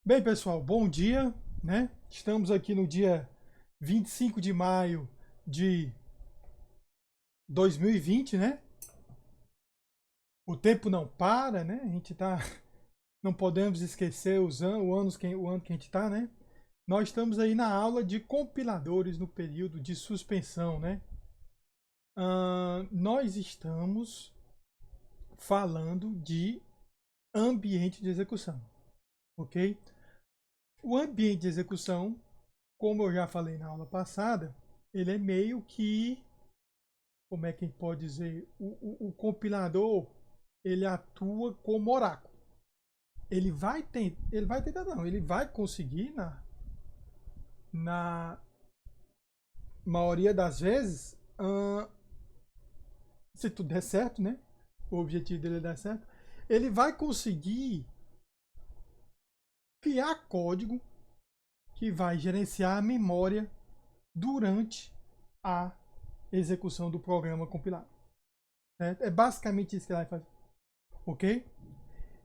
Bem, pessoal, bom dia, né? Estamos aqui no dia 25 de maio de 2020, né? O tempo não para, né? A gente tá, não podemos esquecer o ano que a gente tá, né? Nós estamos aí na aula de compiladores no período de suspensão, né? Nós estamos falando de ambiente de execução, ok? O ambiente de execução, como eu já falei na aula passada, ele é meio que, como é que a gente pode dizer, o compilador, ele atua como oráculo. Ele vai tentar não, ele vai conseguir na maioria das vezes, se tudo der certo, né? O objetivo dele é dar certo. Ele vai conseguir criar código que vai gerenciar a memória durante a execução do programa compilado. Certo? É basicamente isso que ele vai fazer. Ok?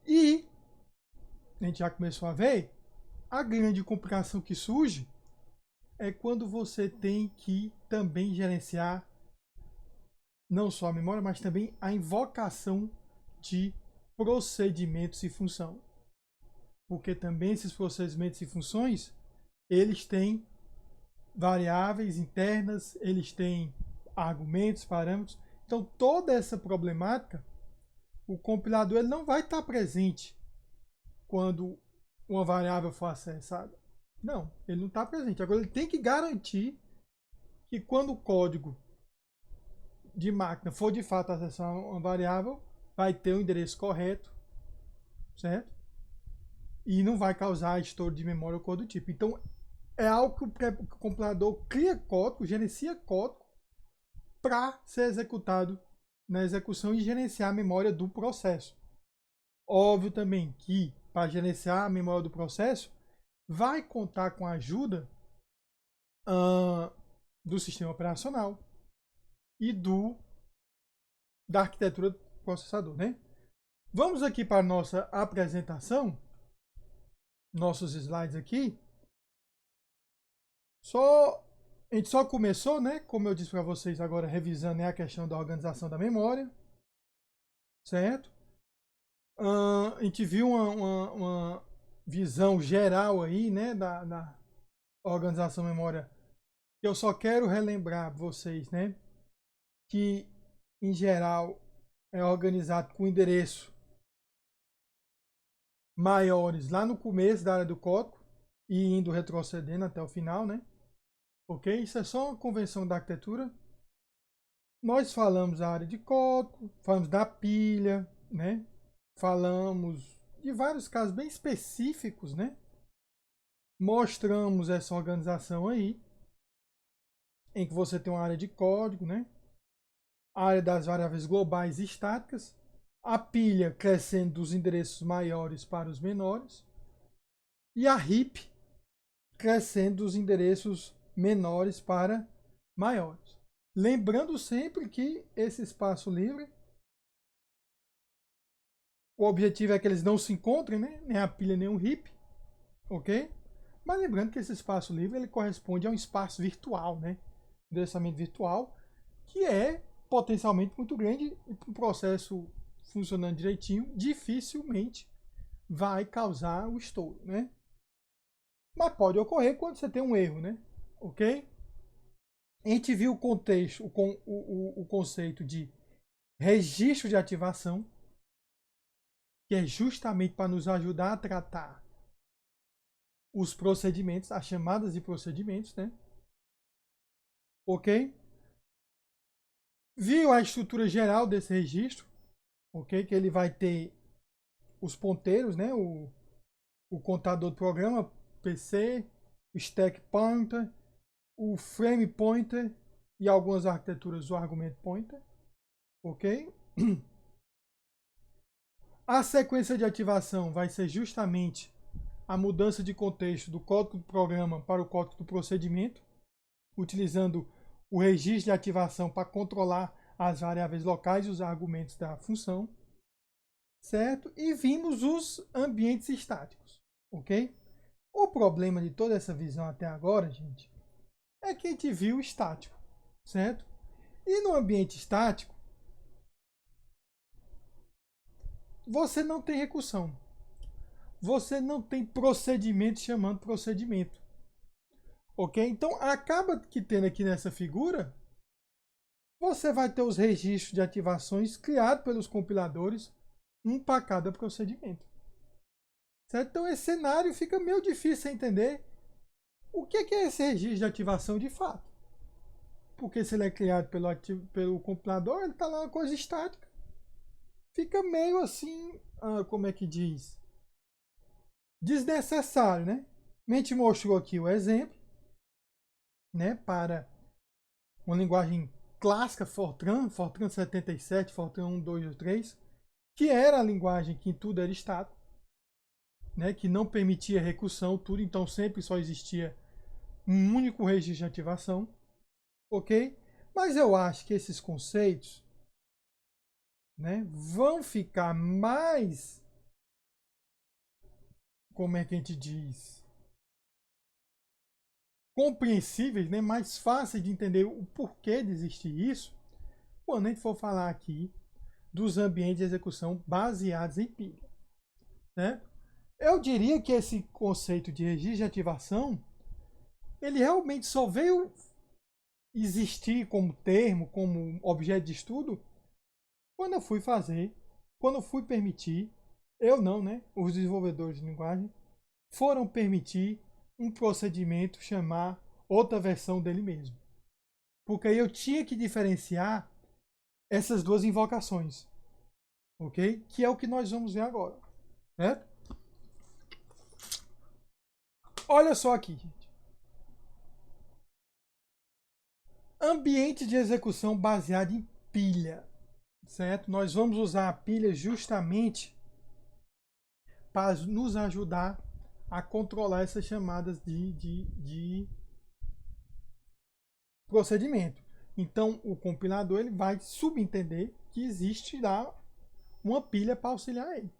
E a gente já começou a ver, a grande complicação que surge é quando você tem que também gerenciar não só a memória, mas também a invocação de procedimentos e função. Porque também esses procedimentos e funções, eles têm variáveis internas, eles têm argumentos, parâmetros. Então toda essa problemática, o compilador ele não vai estar presente quando uma variável for acessada. Não, ele não está presente. Agora ele tem que garantir que quando o código de máquina for de fato acessar uma variável, vai ter o endereço correto, certo? E não vai causar estouro de memória ou coisa do tipo. Então é algo que o compilador cria código, gerencia código para ser executado na execução e gerenciar a memória do processo. Óbvio também que para gerenciar a memória do processo vai contar com a ajuda do sistema operacional e da arquitetura do processador, né? Vamos aqui para a nossa apresentação, nossos slides aqui. A gente só começou, né? Como eu disse para vocês agora, revisando a questão da organização da memória, certo? A gente viu uma visão geral aí, né, da organização da memória. Eu só quero relembrar vocês, né, que em geral é organizado com endereço maiores lá no começo da área do código e indo retrocedendo até o final, né? Ok? Isso é só uma convenção da arquitetura. Nós falamos da área de código, falamos da pilha, né? Falamos de vários casos bem específicos, né? Mostramos essa organização aí, em que você tem uma área de código, né? A área das variáveis globais e estáticas, a pilha crescendo dos endereços maiores para os menores, e a heap crescendo dos endereços menores para maiores. Lembrando sempre que esse espaço livre, o objetivo é que eles não se encontrem, né? Nem a pilha nem o heap, ok? Mas lembrando que esse espaço livre ele corresponde a um espaço virtual, né? Endereçamento virtual, que é potencialmente muito grande e para um processo funcionando direitinho, dificilmente vai causar o estouro, né? Mas pode ocorrer quando você tem um erro, né? Ok? A gente viu o contexto, o conceito de registro de ativação, que é justamente para nos ajudar a tratar os procedimentos, as chamadas de procedimentos, né? Ok? Viu a estrutura geral desse registro, ok? Que ele vai ter os ponteiros, né? O contador do programa, PC, o stack pointer, o frame pointer e algumas arquiteturas do argumento pointer, ok? A sequência de ativação vai ser justamente a mudança de contexto do código do programa para o código do procedimento, utilizando o registro de ativação para controlar as variáveis locais e os argumentos da função, certo? E vimos os ambientes estáticos, ok? O problema de toda essa visão até agora, gente, é que a gente viu estático, certo? E no ambiente estático, você não tem recursão. Você não tem procedimento chamando procedimento. Ok? Então, acaba que tendo aqui nessa figura, você vai ter os registros de ativações criados pelos compiladores, um para cada procedimento. Certo? Então, esse cenário fica meio difícil de entender o que é esse registro de ativação de fato. Porque se ele é criado pelo compilador, ele está lá uma coisa estática. Fica meio assim, como é que diz? Desnecessário, né? A gente mostrou aqui o exemplo, né, para uma linguagem clássica, Fortran 77, Fortran 1, 2 ou 3, que era a linguagem que em tudo era estático, né, que não permitia recursão, tudo, então sempre só existia um único registro de ativação, ok? Mas eu acho que esses conceitos, né, vão ficar mais, como é que a gente diz, compreensíveis, né, mais fáceis de entender o porquê de existir isso, quando a gente for falar aqui dos ambientes de execução baseados em pilha. Né? Eu diria que esse conceito de registro de ativação, ele realmente só veio existir como termo, como objeto de estudo, quando eu fui fazer, quando eu fui permitir, eu não, né? Os desenvolvedores de linguagem foram permitir um procedimento chamar outra versão dele mesmo. Porque aí eu tinha que diferenciar essas duas invocações, ok? Que é o que nós vamos ver agora, certo? Olha só aqui, gente. Ambiente de execução baseado em pilha, certo? Nós vamos usar a pilha justamente para nos ajudar a controlar essas chamadas de procedimento. Então, o compilador ele vai subentender que existe lá uma pilha para auxiliar ele.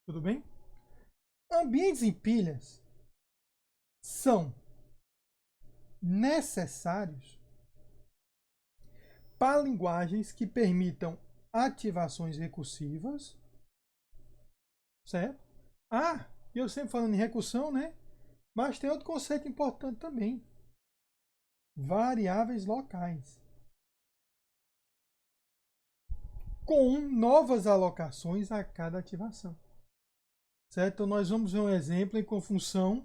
Tudo bem? Ambientes em pilhas são necessários para linguagens que permitam ativações recursivas, certo? Eu sempre falando em recursão, né? Mas tem outro conceito importante também. Variáveis locais. Com novas alocações a cada ativação. Certo? Então nós vamos ver um exemplo em com função.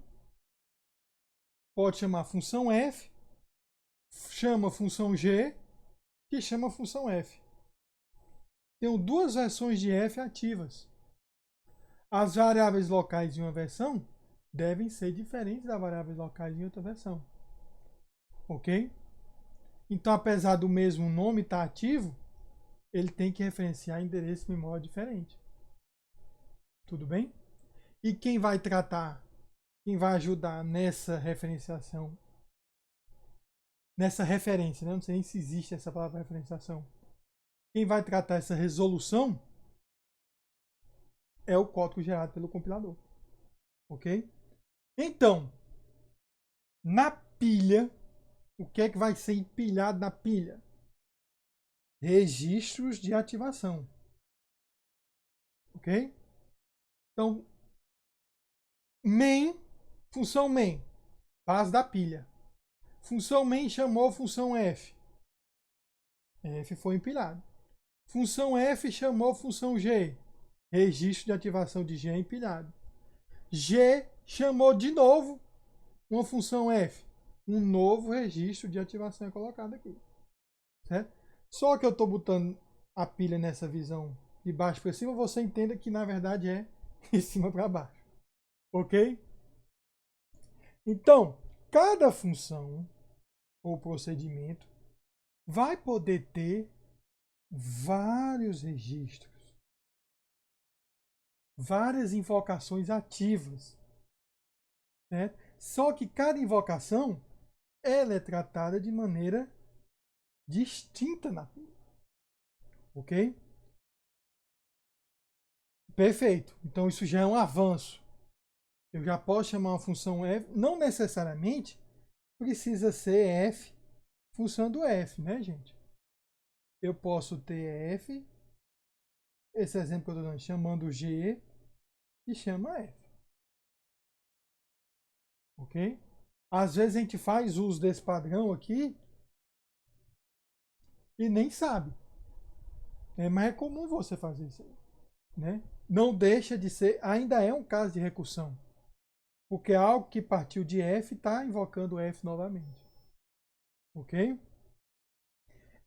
Pode chamar função f, chama função g, que chama função f. Tenho duas versões de f ativas. As variáveis locais de uma versão devem ser diferentes das variáveis locais de outra versão. Ok? Então, apesar do mesmo nome estar ativo, ele tem que referenciar endereço de memória diferente. Tudo bem? E quem vai tratar, quem vai ajudar nessa referenciação, nessa referência, né? Não sei nem se existe essa palavra referenciação. Quem vai tratar essa resolução é o código gerado pelo compilador. Ok? Então, na pilha, o que é que vai ser empilhado na pilha? Registros de ativação. Ok? Então, main, função main, base da pilha. Função main chamou função f. F foi empilhado. Função f chamou função g. Registro de ativação de G empilhado. G chamou de novo uma função f. Um novo registro de ativação é colocado aqui. Certo? Só que eu estou botando a pilha nessa visão de baixo para cima, você entenda que na verdade é de cima para baixo. Ok? Então, cada função ou procedimento vai poder ter vários registros, várias invocações ativas. Né? Só que cada invocação ela é tratada de maneira distinta na pilha. Ok? Perfeito. Então isso já é um avanço. Eu já posso chamar uma função f, não necessariamente precisa ser f função do f, né, gente? Eu posso ter f, esse exemplo que eu estou dando, chamando g e chama f. Ok? Às vezes a gente faz uso desse padrão aqui e nem sabe. Mas é comum você fazer isso aí. Né? Não deixa de ser, ainda é um caso de recursão. Porque algo que partiu de f está invocando f novamente. Ok?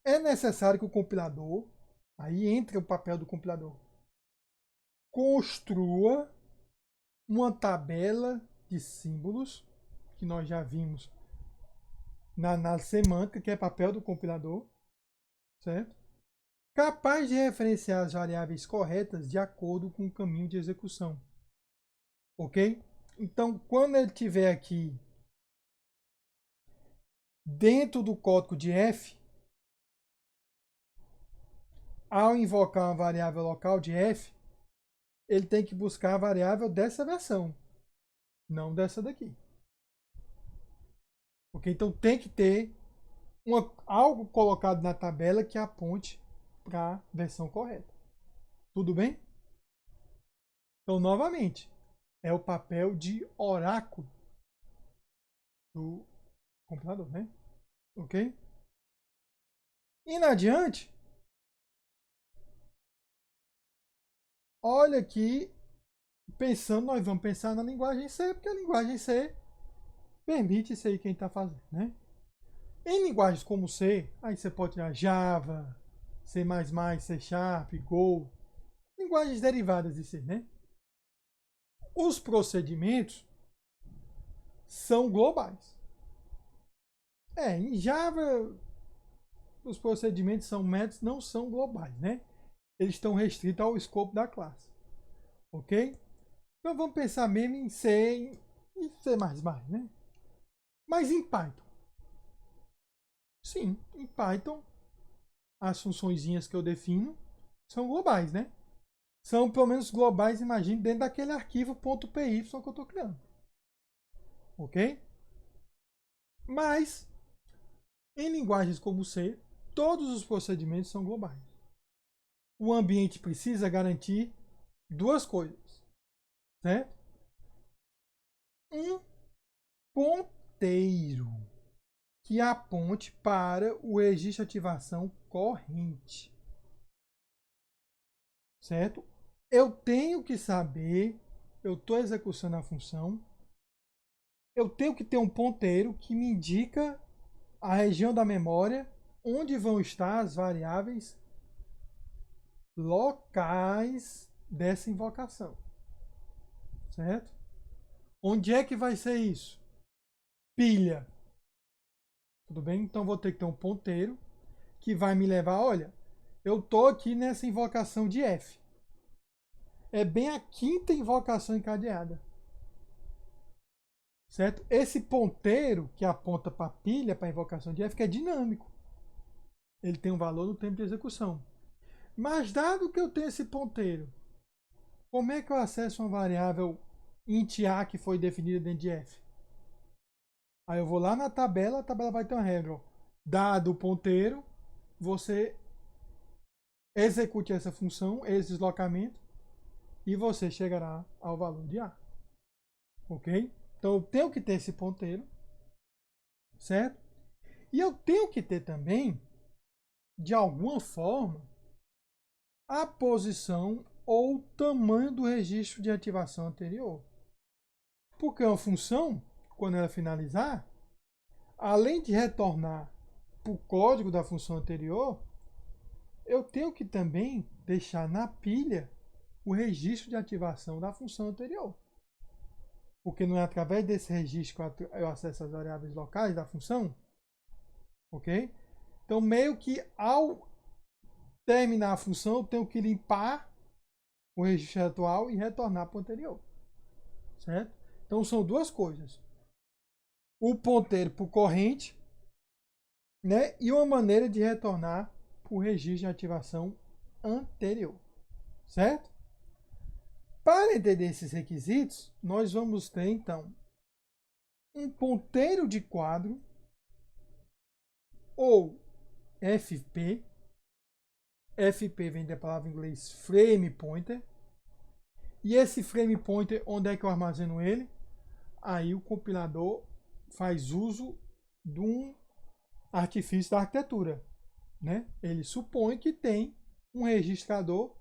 É necessário que o compilador, aí entra o papel do compilador, construa uma tabela de símbolos, que nós já vimos na análise semântica, que é papel do compilador, certo? Capaz de referenciar as variáveis corretas de acordo com o caminho de execução. Ok? Então, quando ele estiver aqui dentro do código de f, ao invocar uma variável local de f, ele tem que buscar a variável dessa versão, não dessa daqui. Ok? Então tem que ter algo colocado na tabela que aponte para a versão correta. Tudo bem? Então, novamente, é o papel de oráculo do compilador, né? Ok? Indo adiante, olha aqui, pensando, nós vamos pensar na linguagem C, porque a linguagem C permite isso aí que a gente está fazendo, né? Em linguagens como C, aí você pode tirar Java, C++, C Sharp, Go, linguagens derivadas de C, né? Os procedimentos são globais. Em Java, os procedimentos são métodos, não são globais, né? Eles estão restritos ao escopo da classe, ok? Então vamos pensar mesmo em C e C++, né? Mas em Python, sim, em Python, as funçõezinhas que eu defino são globais, né? São pelo menos globais, imagine, dentro daquele arquivo .py que eu estou criando. Ok? Mas, em linguagens como C, todos os procedimentos são globais. O ambiente precisa garantir duas coisas, certo? Um ponteiro que aponte para o registro de ativação corrente, certo? Eu tenho que saber, eu estou executando a função, eu tenho que ter um ponteiro que me indica a região da memória onde vão estar as variáveis locais dessa invocação, certo? Onde é que vai ser isso? Pilha. Tudo bem? Então vou ter que ter um ponteiro que vai me levar, olha, eu tô aqui nessa invocação de F. É bem a quinta invocação encadeada. Certo? Esse ponteiro que aponta para a pilha, para a invocação de F, que é dinâmico. Ele tem um valor no tempo de execução. Mas dado que eu tenho esse ponteiro, como é que eu acesso uma variável int a que foi definida dentro de F? Aí eu vou lá na tabela, a tabela vai ter uma regra. Dado o ponteiro, você execute essa função, esse deslocamento, e você chegará ao valor de A. Ok? Então eu tenho que ter esse ponteiro, certo? E eu tenho que ter também, de alguma forma, a posição ou o tamanho do registro de ativação anterior. Porque uma função, quando ela finalizar, além de retornar para o código da função anterior, eu tenho que também deixar na pilha o registro de ativação da função anterior. Porque não é através desse registro que eu acesso as variáveis locais da função. Ok? Então, meio que ao terminar a função, eu tenho que limpar o registro atual e retornar para o anterior. Certo? Então, são duas coisas. O ponteiro para o corrente, né? E uma maneira de retornar para o registro de ativação anterior. Certo? Para entender esses requisitos, nós vamos ter, então, um ponteiro de quadro, ou FP. FP vem da palavra em inglês frame pointer. E esse frame pointer, onde é que eu armazeno ele? Aí o compilador faz uso de um artifício da arquitetura, né? Ele supõe que tem um registrador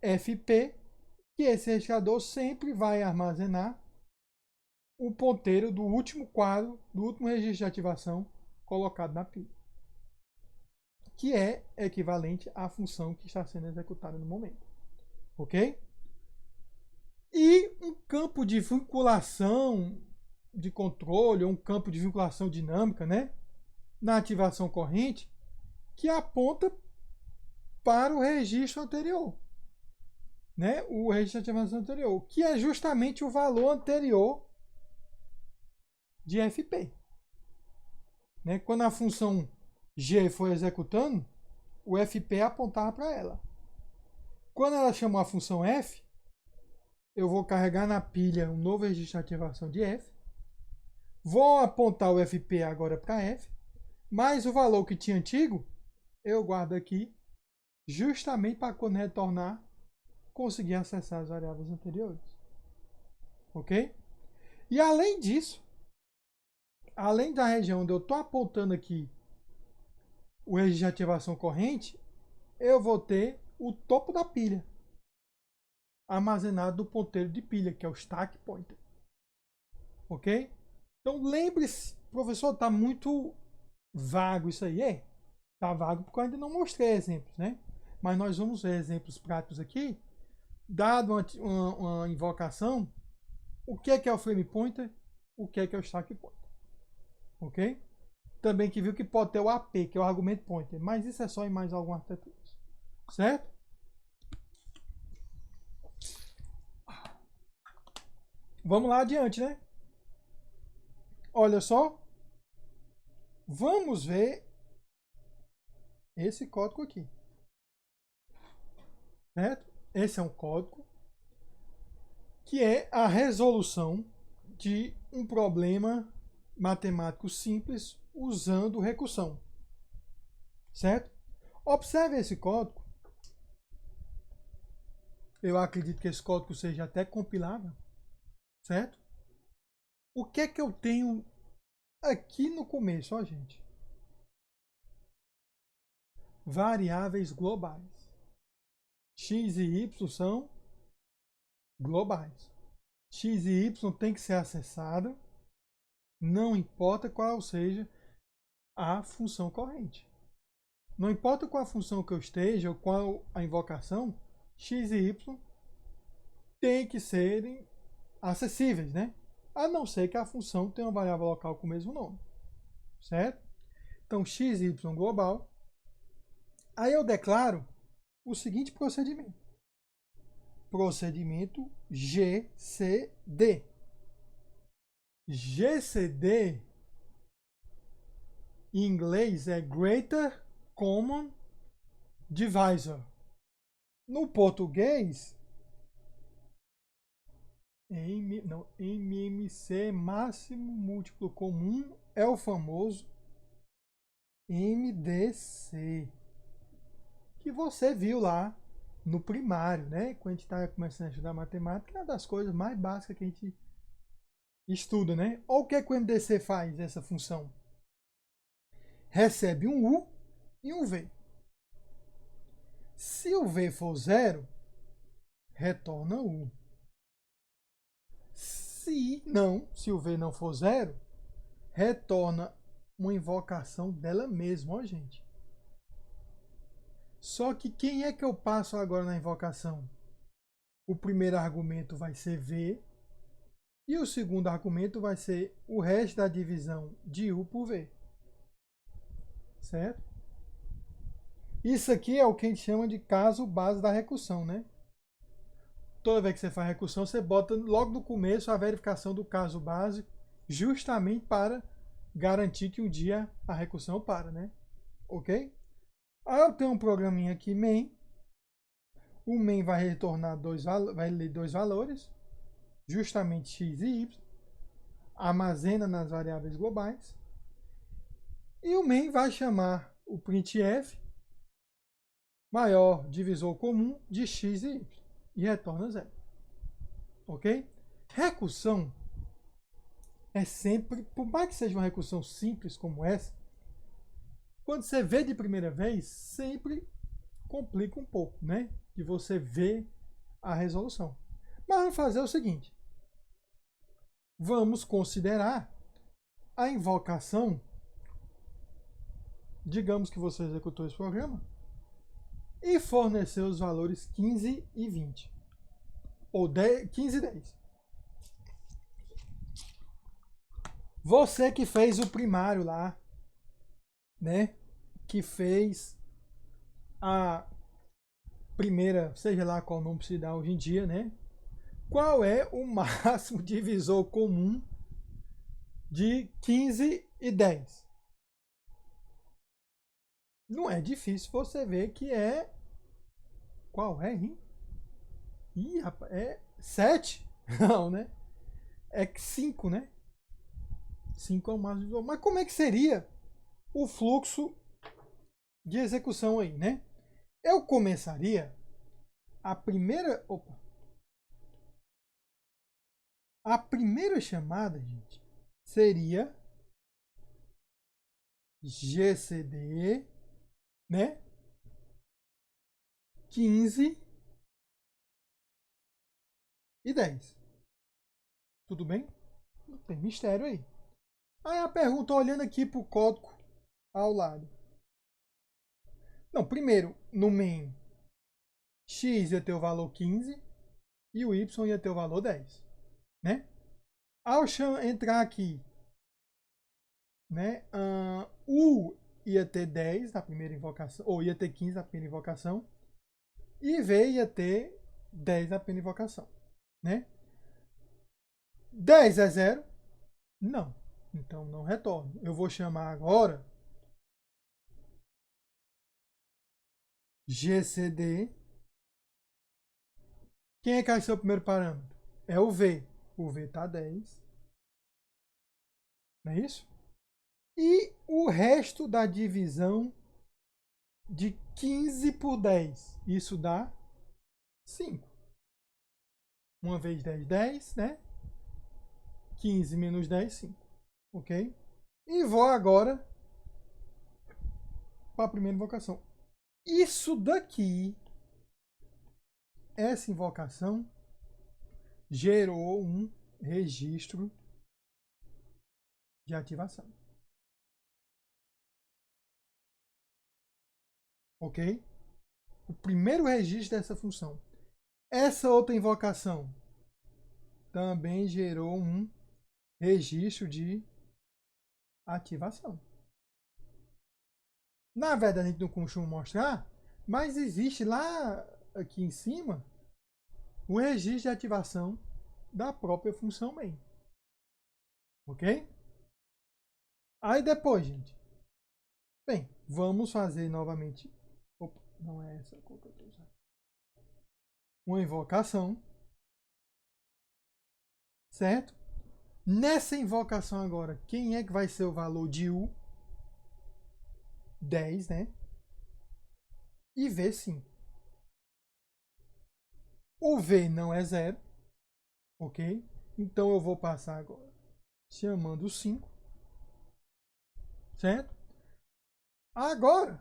FP, que esse registrador sempre vai armazenar o ponteiro do último quadro, do último registro de ativação colocado na pilha, que é equivalente à função que está sendo executada no momento. Ok? E um campo de vinculação de controle, ou um campo de vinculação dinâmica, né, na ativação corrente, que aponta para o registro anterior, né, o registro de ativação anterior, que é justamente o valor anterior de FP. Né? Quando a função G foi executando, o FP apontava para ela. Quando ela chamou a função F, eu vou carregar na pilha um novo registro de ativação de F, vou apontar o FP agora para F, mas o valor que tinha antigo, eu guardo aqui, justamente para quando retornar, conseguir acessar as variáveis anteriores. Ok? E além disso, além da região onde eu estou apontando aqui o registro de ativação corrente, eu vou ter o topo da pilha armazenado no ponteiro de pilha, que é o stack pointer. Ok? Então lembre-se, professor, está muito vago isso aí. Está vago porque eu ainda não mostrei exemplos, né? Mas nós vamos ver exemplos práticos aqui. Dado uma invocação, o que é o frame pointer, o que é o stack pointer. Ok? Também que viu que pode ter o AP, que é o argumento pointer, mas isso é só em mais algumas arquiteturas. Certo? Vamos lá adiante, né? Olha só. Vamos ver esse código aqui. Certo? Esse é um código que é a resolução de um problema matemático simples usando recursão. Certo? Observe esse código. Eu acredito que esse código seja até compilável. Certo? O que é que eu tenho aqui no começo, ó, gente? Variáveis globais. X e Y são globais. X e Y tem que ser acessado, não importa qual seja a função corrente. Não importa qual a função que eu esteja ou qual a invocação, X e Y tem que serem acessíveis, né? A não ser que a função tenha uma variável local com o mesmo nome. Certo? Então, x e y global. Aí eu declaro o seguinte procedimento. Procedimento GCD. GCD em inglês é Greater Common Divisor. No português, MMC, máximo múltiplo comum, é o famoso MDC, que você viu lá no primário, né? Quando a gente está começando a estudar matemática, é uma das coisas mais básicas que a gente estuda, né? Olha o que o MDC faz, essa função. Recebe um U e um V. Se o V for 0, retorna U. Se o V não for 0, retorna uma invocação dela mesma, ó, gente. Só que quem é que eu passo agora na invocação? O primeiro argumento vai ser V e o segundo argumento vai ser o resto da divisão de U por V. Certo? Isso aqui é o que a gente chama de caso base da recursão, né? Toda vez que você faz recursão, você bota logo no começo a verificação do caso base, justamente para garantir que um dia a recursão para, né? Ok? Aí eu tenho um programinha aqui, main, O main vai retornar vai ler dois valores, justamente x e y, armazena nas variáveis globais. E o main vai chamar o printf maior divisor comum de x e y e retorna 0. Ok? Recursão é sempre, por mais que seja uma recursão simples como essa, quando você vê de primeira vez, sempre complica um pouco, né? De você ver a resolução. Mas vamos fazer o seguinte. Vamos considerar a invocação. Digamos que você executou esse programa e forneceu os valores 15 e 20. Ou 15 e 10. Você que fez o primário lá, né? Que fez a primeira, seja lá qual nome se dá hoje em dia, né? Qual é o máximo divisor comum de 15 e 10? Não é difícil você ver que é... Qual é, hein? Ih, rapaz, é 7? Não, né? É 5, né? 5 é o máximo divisor. Mas como é que seria o fluxo de execução aí, né? Eu começaria a primeira... Opa! A primeira chamada, gente, seria GCD, né? 15 e 10. Tudo bem? Não tem mistério aí. Aí a pergunta, olhando aqui para o código ao lado. Não, primeiro, no main, x ia ter o valor 15 e o y ia ter o valor 10. Né? Ao entrar aqui, né, u ia ter 10 na primeira invocação, ou ia ter 15 na primeira invocação, e v ia ter 10 na primeira invocação. Né? 10 é 0? Não. Então não retorno. Eu vou chamar agora GCD. Quem é que vai ser o primeiro parâmetro? É o V. O V está 10. Não é isso? E o resto da divisão de 15 por 10. Isso dá 5. 1 vez 10, 10, né? 15 menos 10, 5. Ok? E vou agora para a primeira invocação. Isso daqui, essa invocação, gerou um registro de ativação. Ok? O primeiro registro dessa função. Essa outra invocação também gerou um registro de ativação. Na verdade, a gente não costuma mostrar, mas existe lá aqui em cima o registro de ativação da própria função main. Ok? Aí depois, gente. Bem, vamos fazer novamente. Opa, não é essa cor que eu estou usando. Uma invocação. Certo? Nessa invocação agora, quem é que vai ser o valor de U? 10, né? E V 5. O V não é 0. Ok? Então eu vou passar agora chamando o 5. Certo? Agora,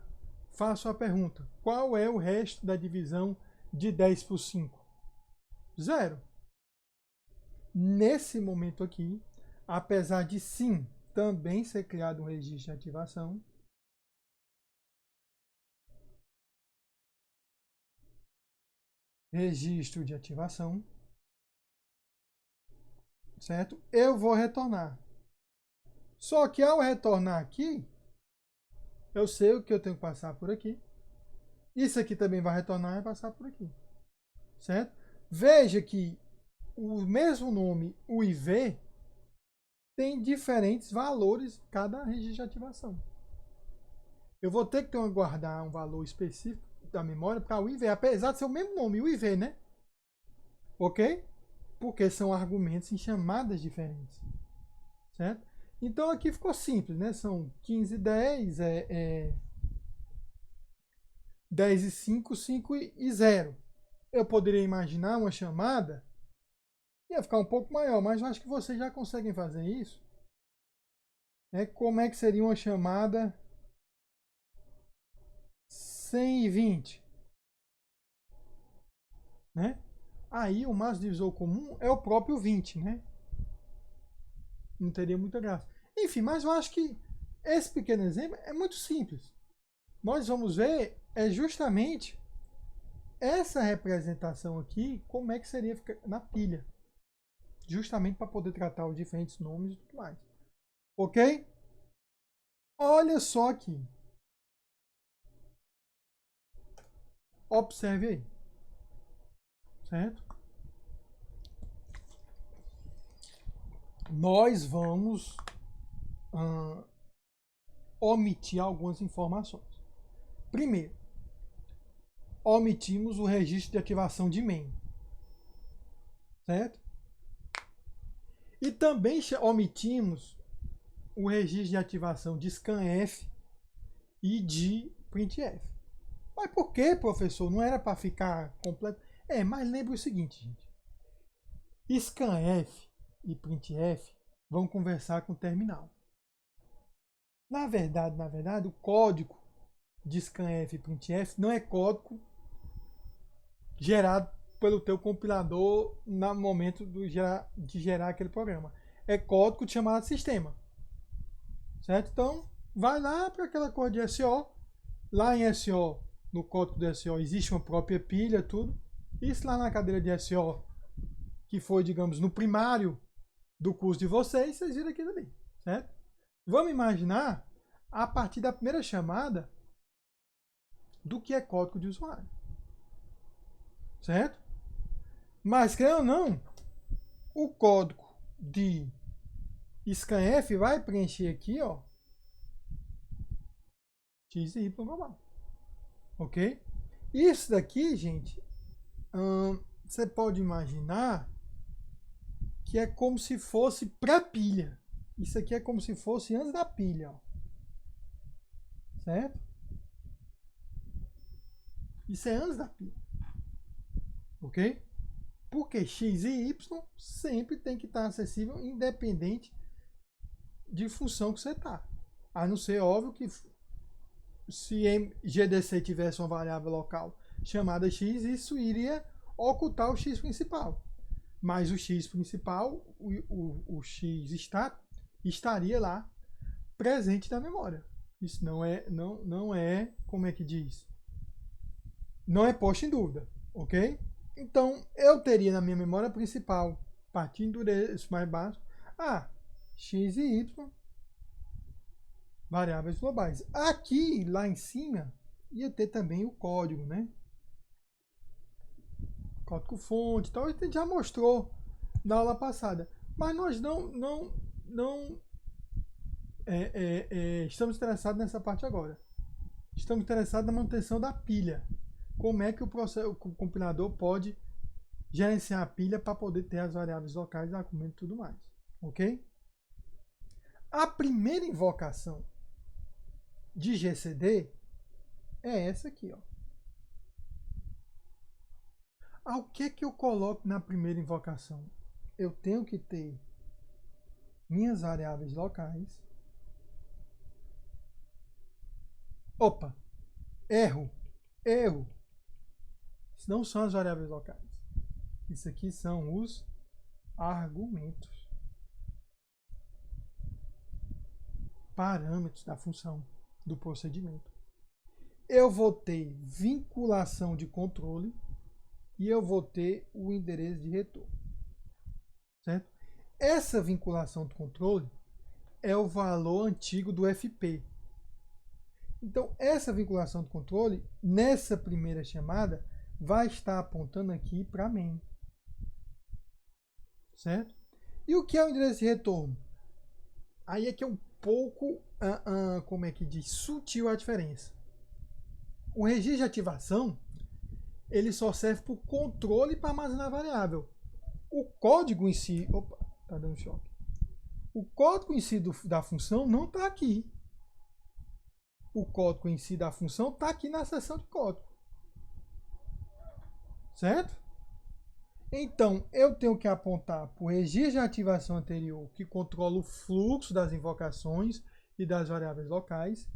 faço a pergunta. Qual é o resto da divisão de 10 por 5? 0. Nesse momento aqui, apesar de sim também ser criado um registro de ativação, certo? Eu vou retornar. Só que ao retornar aqui, eu sei o que eu tenho que passar por aqui. Isso aqui também vai retornar e passar por aqui. Certo? Veja que o mesmo nome, o IV, tem diferentes valores cada registro de ativação. Eu vou ter que guardar um valor específico da memória para o IV, apesar de ser o mesmo nome, o IV, né? Ok? Porque são argumentos em chamadas diferentes. Certo? Então aqui ficou simples, né? São 15 e 10, 10 e 5, 5 e 0. Eu poderia imaginar uma chamada, ia ficar um pouco maior, mas eu acho que vocês já conseguem fazer isso. Como é que seria uma chamada 120? Né? Aí o máximo divisor comum é o próprio 20, né? Não teria muita graça. Enfim, mas eu acho que esse pequeno exemplo é muito simples. Nós vamos ver justamente essa representação aqui, como é que seria na pilha. Justamente para poder tratar os diferentes nomes e tudo mais. Ok? Olha só aqui. Observe aí. Certo? Nós vamos omitir algumas informações. Primeiro, omitimos o registro de ativação de main. Certo? E também omitimos o registro de ativação de scanf e de printf. Mas por que, professor? Não era para ficar completo? Mas lembre o seguinte, gente. Scanf e printf vão conversar com o terminal. Na verdade, o código de scanf e printf não é código gerado pelo teu compilador no momento de gerar aquele programa. É código de chamada de sistema. Certo? Então, vai lá para aquela coisa de SO. Lá em SO, no código do SO, existe uma própria pilha, tudo. Isso lá na cadeira de SO, que foi, digamos, no primário do curso de vocês viram aquilo ali. Certo? Vamos imaginar, a partir da primeira chamada, do que é código de usuário. Certo? Mas, creio ou não, o código de scanf vai preencher aqui, ó, x e y global. Ok? Isso daqui, gente, você pode imaginar que é como se fosse pré-pilha. Isso aqui é como se fosse antes da pilha, ó. Certo? Isso é antes da pilha. Ok? Porque x e y sempre tem que estar acessível, independente de função que você está. A não ser, óbvio, que se em GDC tivesse uma variável local chamada x, isso iria ocultar o x principal. Mas o x principal, o x estaria lá presente na memória. Isso não é, como é que diz? Não é posto em dúvida, ok? Então, eu teria na minha memória principal, partindo desse mais baixo, x e y, variáveis globais. Aqui, lá em cima, ia ter também o código, né? Código fonte, tal, a gente já mostrou na aula passada. Mas nós não estamos interessados nessa parte agora. Estamos interessados na manutenção da pilha. Como é que o compilador pode gerenciar a pilha para poder ter as variáveis locais, argumentos e tudo mais. Ok? A primeira invocação de GCD é essa aqui, ó. O que é que eu coloco na primeira invocação? Eu tenho que ter minhas variáveis locais. Opa! Erro! Isso não são as variáveis locais. Isso aqui são os argumentos. Parâmetros da função, do procedimento. Eu vou ter vinculação de controle e eu vou ter o endereço de retorno. Certo? Essa vinculação de controle é o valor antigo do FP. Então, essa vinculação de controle, nessa primeira chamada, vai estar apontando aqui para main. Certo? E o que é o endereço de retorno? Aí é que é um pouco, como é que diz, sutil a diferença. o registro de ativação, ele só serve para o controle para armazenar variável. O código em si... Opa, tá dando choque. O código em si da função não está aqui. O código em si da função está aqui na seção de código. Certo? Então, eu tenho que apontar para o registro de ativação anterior, que controla o fluxo das invocações e das variáveis locais.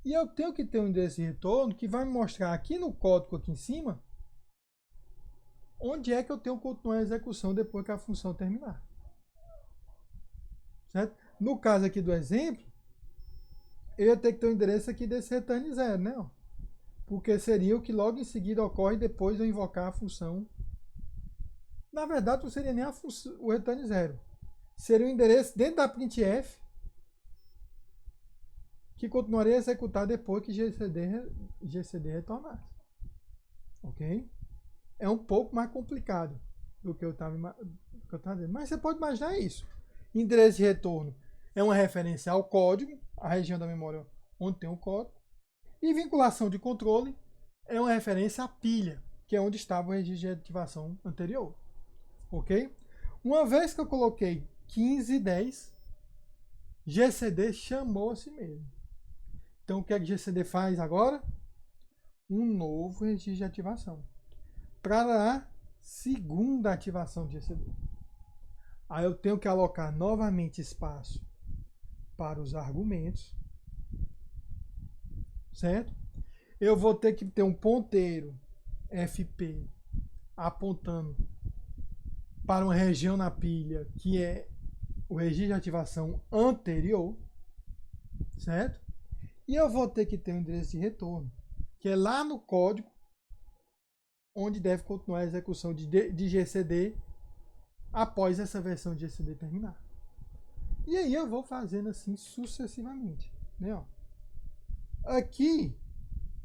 E eu tenho que ter um endereço de retorno que vai me mostrar aqui no código, aqui em cima, onde é que eu tenho que continuar a execução depois que a função terminar. Certo? No caso aqui do exemplo, eu ia ter que ter um endereço aqui desse return 0, né? Porque seria o que logo em seguida ocorre depois de eu invocar a função. Na verdade, não seria nem o return 0. Seria o endereço dentro da printf que continuaria a executar depois que GCD retornasse. Ok? É um pouco mais complicado do que eu estava dizendo. Mas você pode imaginar isso. Endereço de retorno é uma referência ao código, a região da memória onde tem o código. E vinculação de controle é uma referência à pilha, que é onde estava o registro de ativação anterior. Ok? Uma vez que eu coloquei 1510, GCD chamou a si mesmo. Então, o que a GCD faz agora? Um novo registro de ativação. Para a segunda ativação de GCD. Aí eu tenho que alocar novamente espaço para os argumentos. Certo? Eu vou ter que ter um ponteiro FP apontando para uma região na pilha que é o registro de ativação anterior. Certo? E eu vou ter que ter um endereço de retorno, que é lá no código, onde deve continuar a execução de GCD após essa versão de GCD terminar. E aí eu vou fazendo assim sucessivamente. Né? Ó. Aqui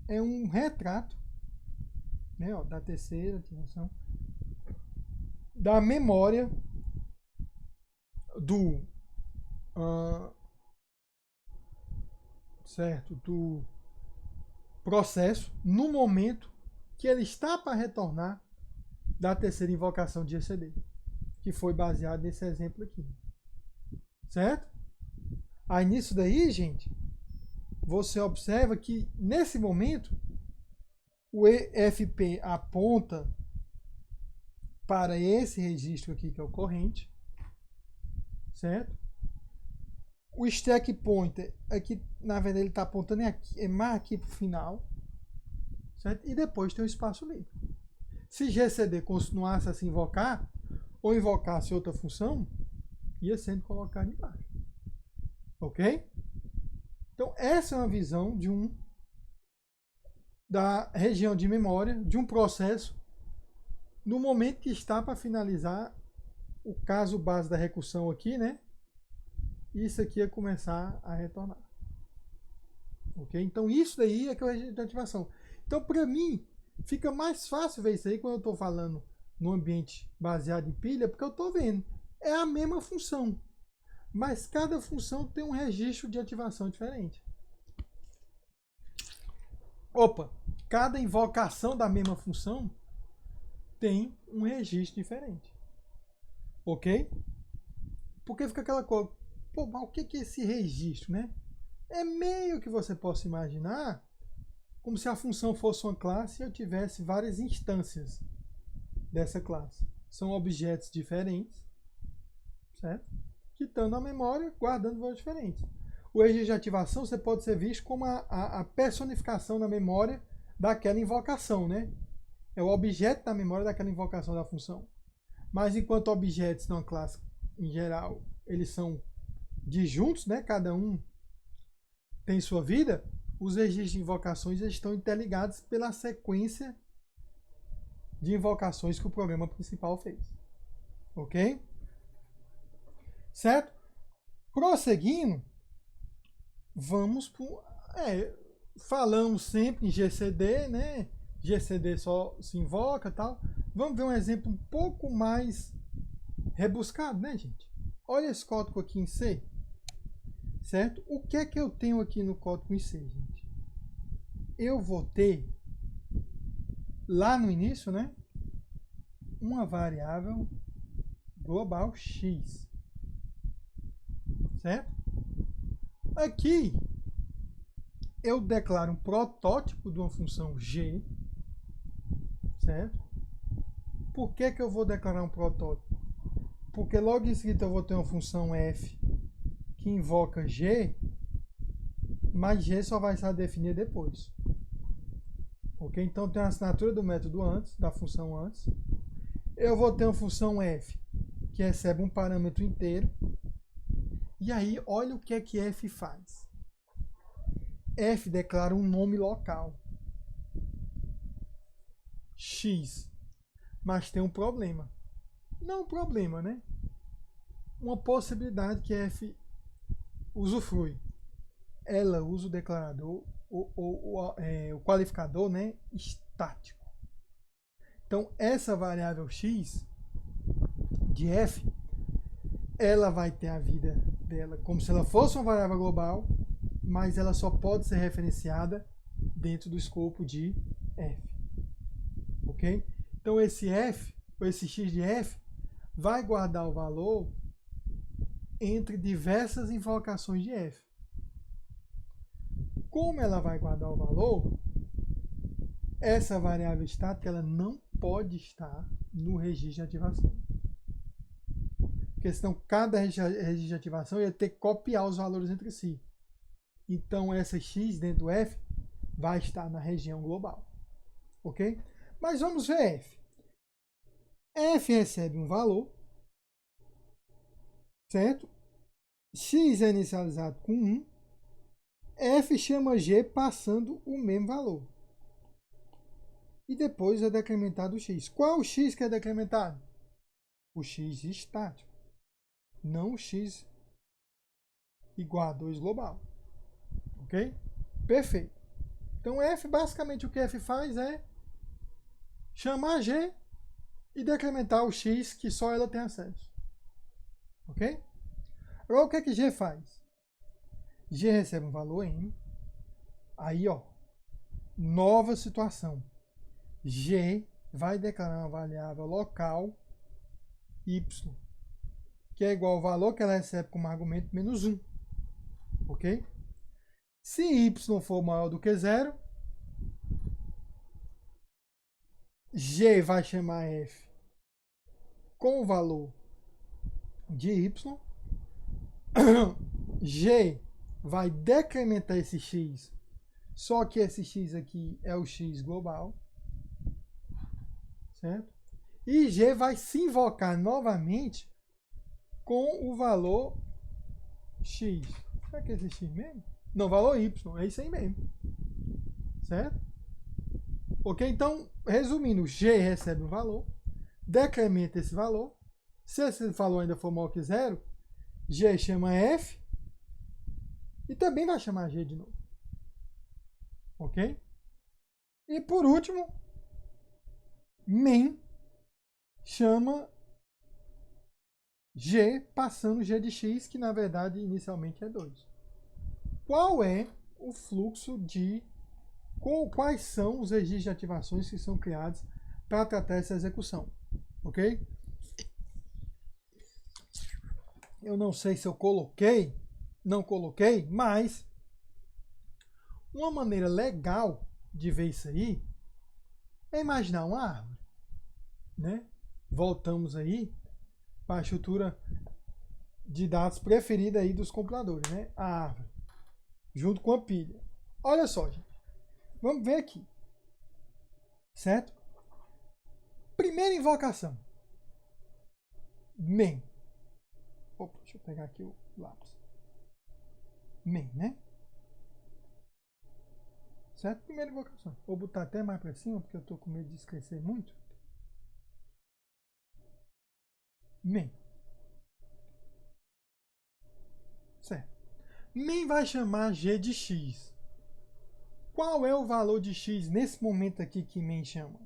é um retrato, né, ó, da terceira ativação, da memória do certo, do processo no momento que ele está para retornar da terceira invocação de GCD, que foi baseado nesse exemplo aqui. Certo? Aí nisso daí, gente, você observa que nesse momento o EFP aponta para esse registro aqui que é o corrente, certo? O stack pointer aqui, na verdade, ele está apontando mais aqui para o final, certo? E depois tem o espaço livre. Se GCD continuasse a se invocar ou invocasse outra função, ia sendo colocado embaixo. Ok? Então, essa é uma visão da região de memória, de um processo, no momento que está para finalizar o caso base da recursão aqui, né? Isso aqui ia começar a retornar. Ok? Então, isso daí é que é o registro de ativação. Então, para mim, fica mais fácil ver isso aí quando eu estou falando no ambiente baseado em pilha, porque eu estou vendo. É a mesma função. Mas cada função tem um registro de ativação diferente. Opa, cada invocação da mesma função tem um registro diferente. Ok? Porque fica aquela coisa, pô, mas o que é esse registro, né? É meio que você possa imaginar como se a função fosse uma classe e eu tivesse várias instâncias dessa classe. São objetos diferentes, certo? Que estão na memória guardando valores diferentes. O registro de ativação você pode ser visto como a personificação na memória daquela invocação, né? É o objeto da memória daquela invocação da função. Mas enquanto objetos numa classe, em geral, eles são disjuntos, né? Cada um tem sua vida, os registros de invocações estão interligados pela sequência de invocações que o programa principal fez. Ok? Certo? Prosseguindo, vamos para... falamos sempre em GCD, né? GCD só se invoca e tal. Vamos ver um exemplo um pouco mais rebuscado, né, gente? Olha esse código aqui em C. Certo? O que é que eu tenho aqui no código em C, gente? Eu vou ter lá no início, né? Uma variável global x, certo? Aqui eu declaro um protótipo de uma função g, certo? Por que eu vou declarar um protótipo? Porque logo em seguida eu vou ter uma função f que invoca g, mas g só vai estar definida depois. Ok? Então tem a assinatura do método antes, da função antes. Eu vou ter uma função f que recebe um parâmetro inteiro. E aí, olha o que é que f faz. F declara um nome local, x, mas tem um problema. Não um problema, né? Uma possibilidade que f usufrui. Ela usa o declarador, o qualificador, né, estático. Então, essa variável x de f, ela vai ter a vida dela como se ela fosse uma variável global, mas ela só pode ser referenciada dentro do escopo de f. Ok? Então, esse f, ou esse x de f, vai guardar o valor entre diversas invocações de f. Como ela vai guardar o valor, essa variável estática ela não pode estar no registro de ativação. Porque senão cada registro de ativação ia ter que copiar os valores entre si. Então essa x dentro do f vai estar na região global. Ok? Mas vamos ver f. F recebe um valor, certo? X é inicializado com 1. F chama G passando o mesmo valor. E depois é decrementado o X. Qual o X que é decrementado? O X estático. Não o X igual a 2 global. Ok? Perfeito. Então F, basicamente o que F faz é chamar G e decrementar o X que só ela tem acesso. Ok? Agora o que é que G faz? G recebe um valor M. Aí, ó, nova situação. G vai declarar uma variável local y, que é igual ao valor que ela recebe como argumento menos 1. Ok? Se y for maior do que 0, G vai chamar f com o valor de y. G vai decrementar esse x, só que esse x aqui é o x global, certo? E G vai se invocar novamente com o valor x. Será que é esse x mesmo? Não, valor y, é isso aí mesmo. Certo? Ok? Então, resumindo, G recebe um valor, decrementa esse valor. Se esse valor ainda for maior que 0, G chama F e também vai chamar G de novo. Ok? E por último, main chama G passando G de X, que na verdade inicialmente é 2. Qual é o fluxo de... Quais são os registros de ativações que são criados para tratar essa execução? Ok? Eu não sei se eu coloquei, não coloquei, mas uma maneira legal de ver isso aí é imaginar uma árvore, né? Voltamos aí para a estrutura de dados preferida aí dos compiladores, né? A árvore, junto com a pilha. Olha só, gente. Vamos ver aqui. Certo? Primeira invocação. Main. Opa, deixa eu pegar aqui o lápis. Main, né? Certo? Primeira invocação. Vou botar até mais para cima, porque eu estou com medo de esquecer muito. Main. Certo. Main vai chamar G de X. Qual é o valor de X nesse momento aqui que main chama?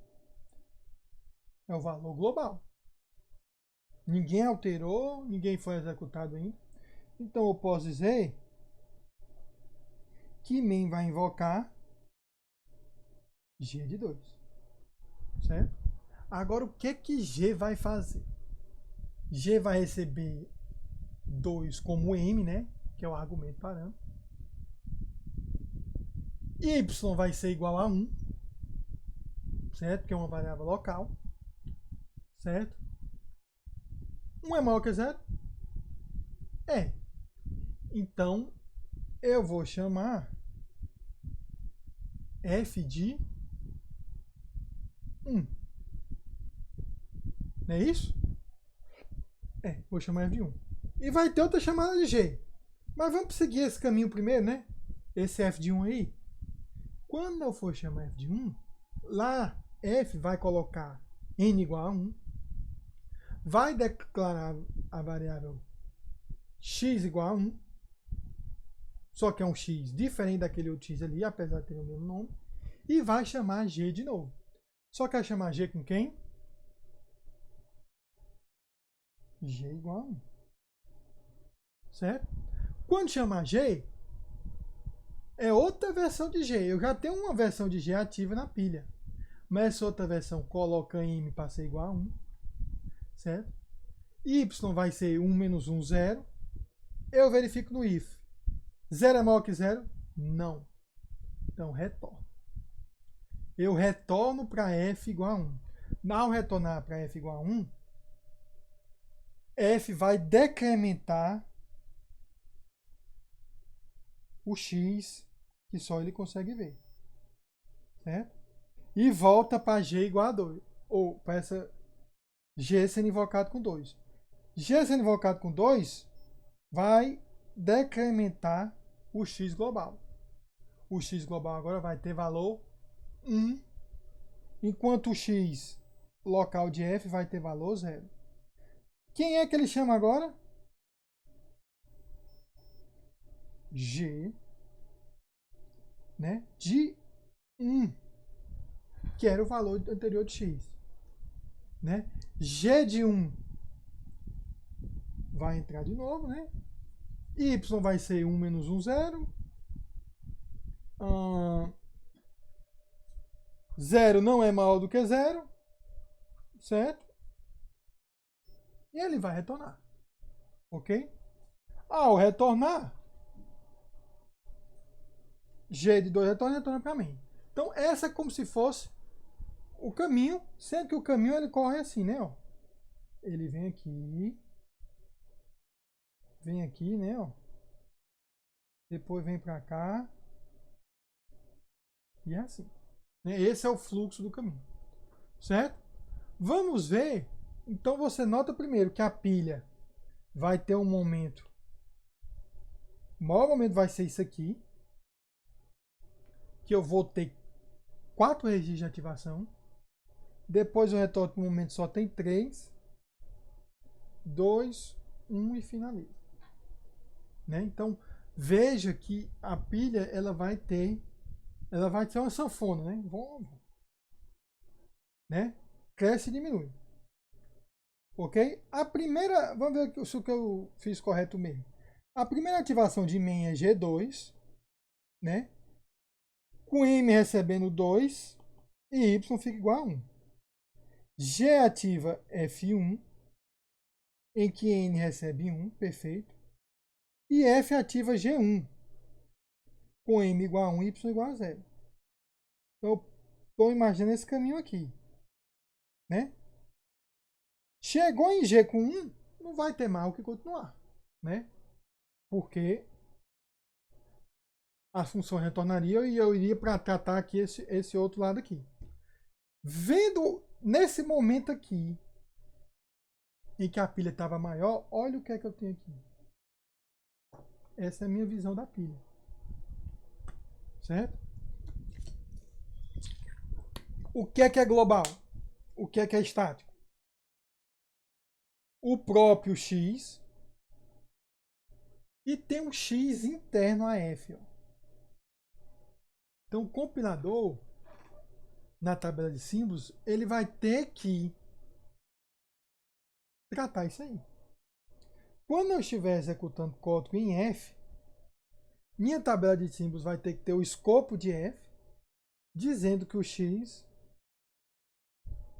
É o valor global. Ninguém alterou, ninguém foi executado ainda. Então eu posso dizer que main vai invocar G de 2. certo? Agora, o que G vai fazer? G vai receber 2 como M, né? Que é o argumento parâmetro. Y vai ser igual a 1, certo? Que é uma variável local, certo? 1 é maior que 0? É. Então, eu vou chamar f de 1. Não é isso? É, vou chamar f de 1. E vai ter outra chamada de g. Mas vamos seguir esse caminho primeiro, né? Esse f de 1 aí. Quando eu for chamar f de 1, lá f vai colocar n igual a 1, vai declarar a variável x igual a 1, só que é um x diferente daquele outro x ali, apesar de ter o mesmo nome, e vai chamar g de novo. Só que vai chamar g com quem? G igual a 1. Certo? Quando chamar g, é outra versão de g. Eu já tenho uma versão de g ativa na pilha. Mas essa outra versão coloca m para ser igual a 1. Certo? Y vai ser 1 menos 1, 0. Eu verifico no if. 0 é maior que 0? Não. Então, retorno. Eu retorno para f igual a 1. Ao retornar para f igual a 1, f vai decrementar o x que só ele consegue ver. Certo? E volta para g igual a 2. Ou para essa g sendo invocado com 2. G sendo invocado com 2 vai decrementar o x global. O x global agora vai ter valor 1, enquanto o x local de f vai ter valor 0. Quem é que ele chama agora? G, né, de 1, que era o valor anterior de x. Né? G de 1 vai entrar de novo, né? Y vai ser 1 menos 1, 0. 0 não é maior do que 0, certo? E ele vai retornar, ok? Ao retornar, G de 2 retorna para mim. Então, essa é como se fosse o caminho, sendo que o caminho ele corre assim, né? Ó. Ele vem aqui, né? Ó. Depois vem para cá, e é assim. Esse é o fluxo do caminho, certo? Vamos ver. Então, você nota primeiro que a pilha vai ter um momento. O maior momento vai ser isso aqui, que eu vou ter 4 registros de ativação. Depois eu retorno para o momento só tem 3, 2, 1 e finaliza. Né? Então, veja que a pilha ela vai ter uma sanfona, né? Né? Cresce e diminui. Ok? A primeira, vamos ver se o que eu fiz correto mesmo. A primeira ativação de main é G2, né? Com M recebendo 2 e Y fica igual a 1. G ativa F1, em que N recebe 1, perfeito. E F ativa G1, com M igual a 1 e Y igual a 0. Então, eu estou imaginando esse caminho aqui. Né? Chegou em G com 1, não vai ter mais o que continuar. Né? Porque a função retornaria e eu iria para tratar aqui esse outro lado aqui. Vendo nesse momento aqui, em que a pilha estava maior, olha o que é que eu tenho aqui. Essa é a minha visão da pilha. Certo? O que é global? O que é estático? O próprio X e tem um X interno a F. Ó. Então o compilador, na tabela de símbolos, ele vai ter que tratar isso aí. Quando eu estiver executando código em F, minha tabela de símbolos vai ter que ter o escopo de F, dizendo que o X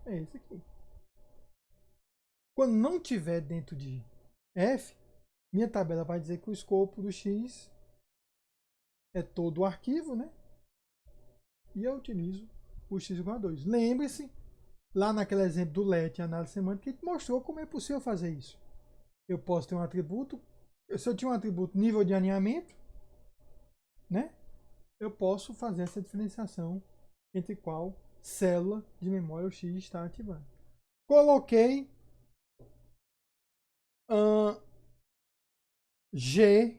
é esse aqui. Quando não tiver dentro de F, minha tabela vai dizer que o escopo do X é todo o arquivo, né? E eu utilizo o X igual a 2. Lembre-se, lá naquele exemplo do LET e análise semântica, que a gente mostrou como é possível fazer isso. Eu posso ter um atributo, se eu tinha um atributo nível de alinhamento, né? Eu posso fazer essa diferenciação entre qual célula de memória o X está ativando. Coloquei G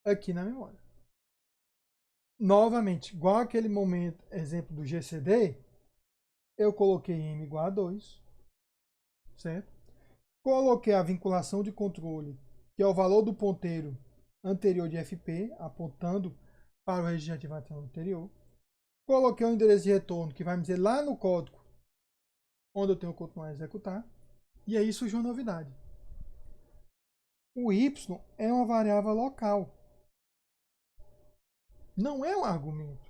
aqui na memória. Novamente, igual aquele momento, exemplo do GCD, eu coloquei M igual a 2, certo? Coloquei a vinculação de controle, que é o valor do ponteiro anterior de FP, apontando para o registro de ativação anterior. Coloquei o endereço de retorno, que vai me dizer lá no código onde eu tenho que continuar a executar. E aí surgiu uma novidade. O Y é uma variável local. Não é um argumento.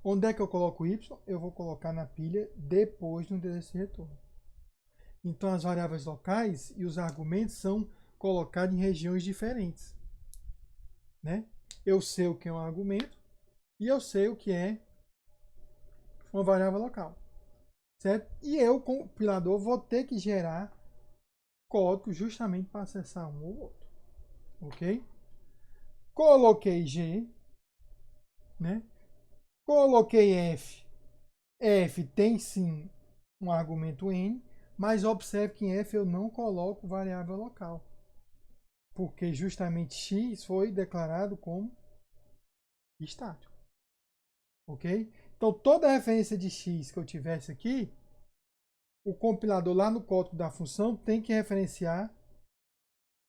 Onde é que eu coloco o Y? Eu vou colocar na pilha depois do endereço de retorno. Então as variáveis locais e os argumentos são colocados em regiões diferentes. Né? Eu sei o que é um argumento e eu sei o que é uma variável local. Certo? E eu, compilador, vou ter que gerar código justamente para acessar um ou outro. Ok? Coloquei G, né? Coloquei F. F tem sim um argumento N, mas observe que em F eu não coloco variável local, porque justamente X foi declarado como estático. Ok? Então toda referência de X que eu tivesse aqui, o compilador lá no código da função tem que referenciar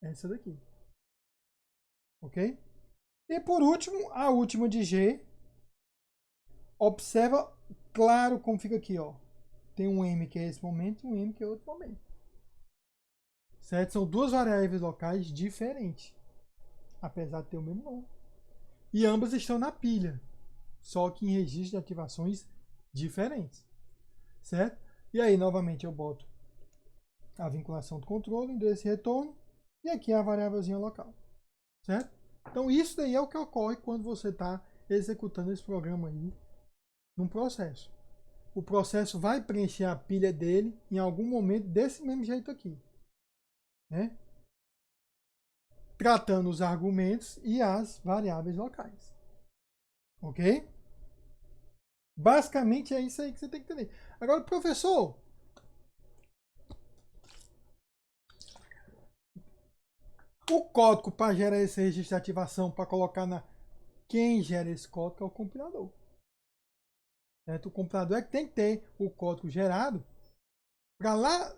essa daqui. Ok? E por último, a última de G. Observa claro como fica aqui, ó. Tem um M que é esse momento e um M que é outro momento. Certo? São duas variáveis locais diferentes, apesar de ter o mesmo nome. E ambas estão na pilha, só que em registros de ativações diferentes. Certo? E aí, novamente, eu boto a vinculação do controle, endereço retorno, e aqui a variávelzinha local. Certo? Então, isso daí é o que ocorre quando você está executando esse programa aí num processo. O processo vai preencher a pilha dele em algum momento desse mesmo jeito aqui. Né? Tratando os argumentos e as variáveis locais. Ok? Basicamente é isso aí que você tem que entender. Agora, professor, o código para gerar esse registro de ativação, para colocar na. Quem gera esse código é o compilador. Certo? O compilador é que tem que ter o código gerado para lá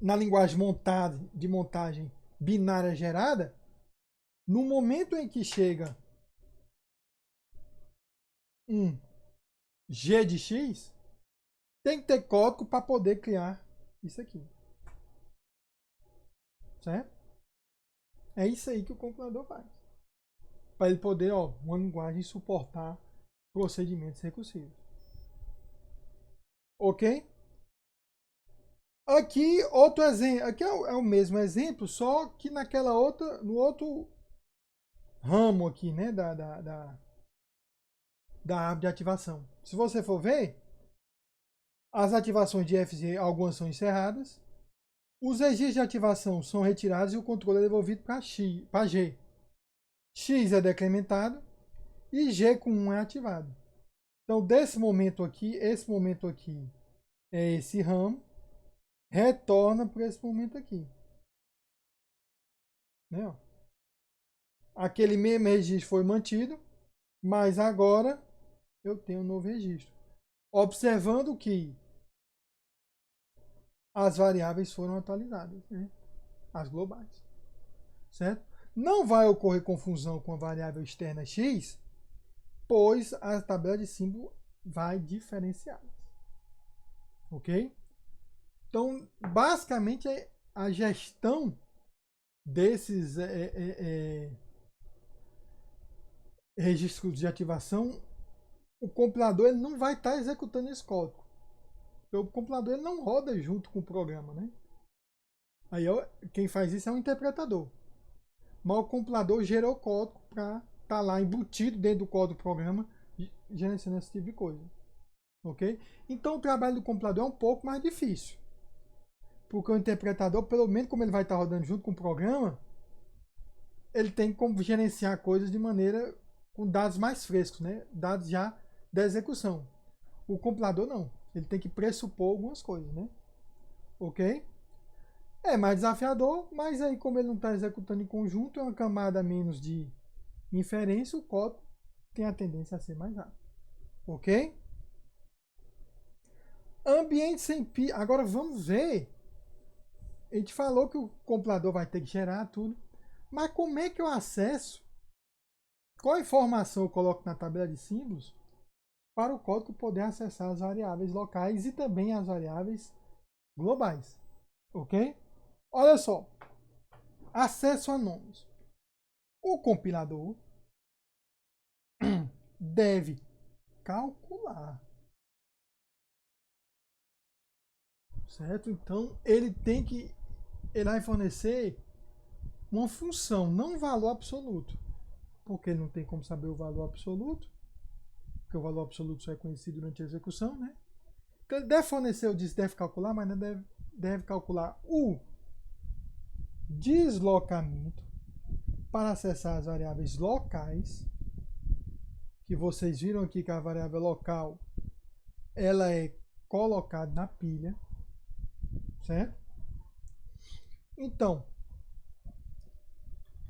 na linguagem montada, de montagem binária gerada, no momento em que chega um G de X, tem que ter código para poder criar isso aqui. Certo? É isso aí que o compilador faz. Para ele poder, ó, uma linguagem suportar procedimentos recursivos. Ok? Aqui, outro exemplo. Aqui é o mesmo exemplo, só que naquela outra, no outro ramo aqui, né, da árvore de ativação. Se você for ver, as ativações de FZ, algumas são encerradas, os registros de ativação são retirados e o controle é devolvido para G. X é decrementado e G com 1 é ativado. Então, desse momento aqui, esse momento aqui é esse ramo, retorna para esse momento aqui. Né? Aquele mesmo registro foi mantido, mas agora eu tenho um novo registro. Observando que as variáveis foram atualizadas, né? As globais. Certo? Não vai ocorrer confusão com a variável externa x, pois a tabela de símbolo vai diferenciá-las. Ok? Então, basicamente, a gestão desses registros de ativação o compilador ele não vai estar executando esse código. O compilador ele não roda junto com o programa, né? Aí quem faz isso é o interpretador. Mas o compilador gerou o código para estar lá embutido dentro do código do programa, gerenciando esse tipo de coisa. Ok? Então o trabalho do compilador é um pouco mais difícil. Porque o interpretador, pelo menos como ele vai estar rodando junto com o programa, ele tem como gerenciar coisas de maneira com dados mais frescos, né? Dados já da execução. O compilador não. Ele tem que pressupor algumas coisas, né? Ok? É mais desafiador, mas aí como ele não está executando em conjunto, é uma camada a menos de inferência, o código tem a tendência a ser mais rápido. Ok? Ambiente sem pilha. Agora vamos ver. A gente falou que o compilador vai ter que gerar tudo. Mas como é que eu acesso? Qual informação eu coloco na tabela de símbolos para o código poder acessar as variáveis locais e também as variáveis globais? Ok? Olha só. Acesso a nomes. O compilador deve calcular. Certo? Então, ele vai fornecer uma função, não um valor absoluto. Porque ele não tem como saber o valor absoluto. Porque o valor absoluto só é conhecido durante a execução, né? Então, ele deve fornecer, eu disse, deve calcular, mas não deve calcular o deslocamento para acessar as variáveis locais, que vocês viram aqui que a variável local ela é colocada na pilha, certo? Então,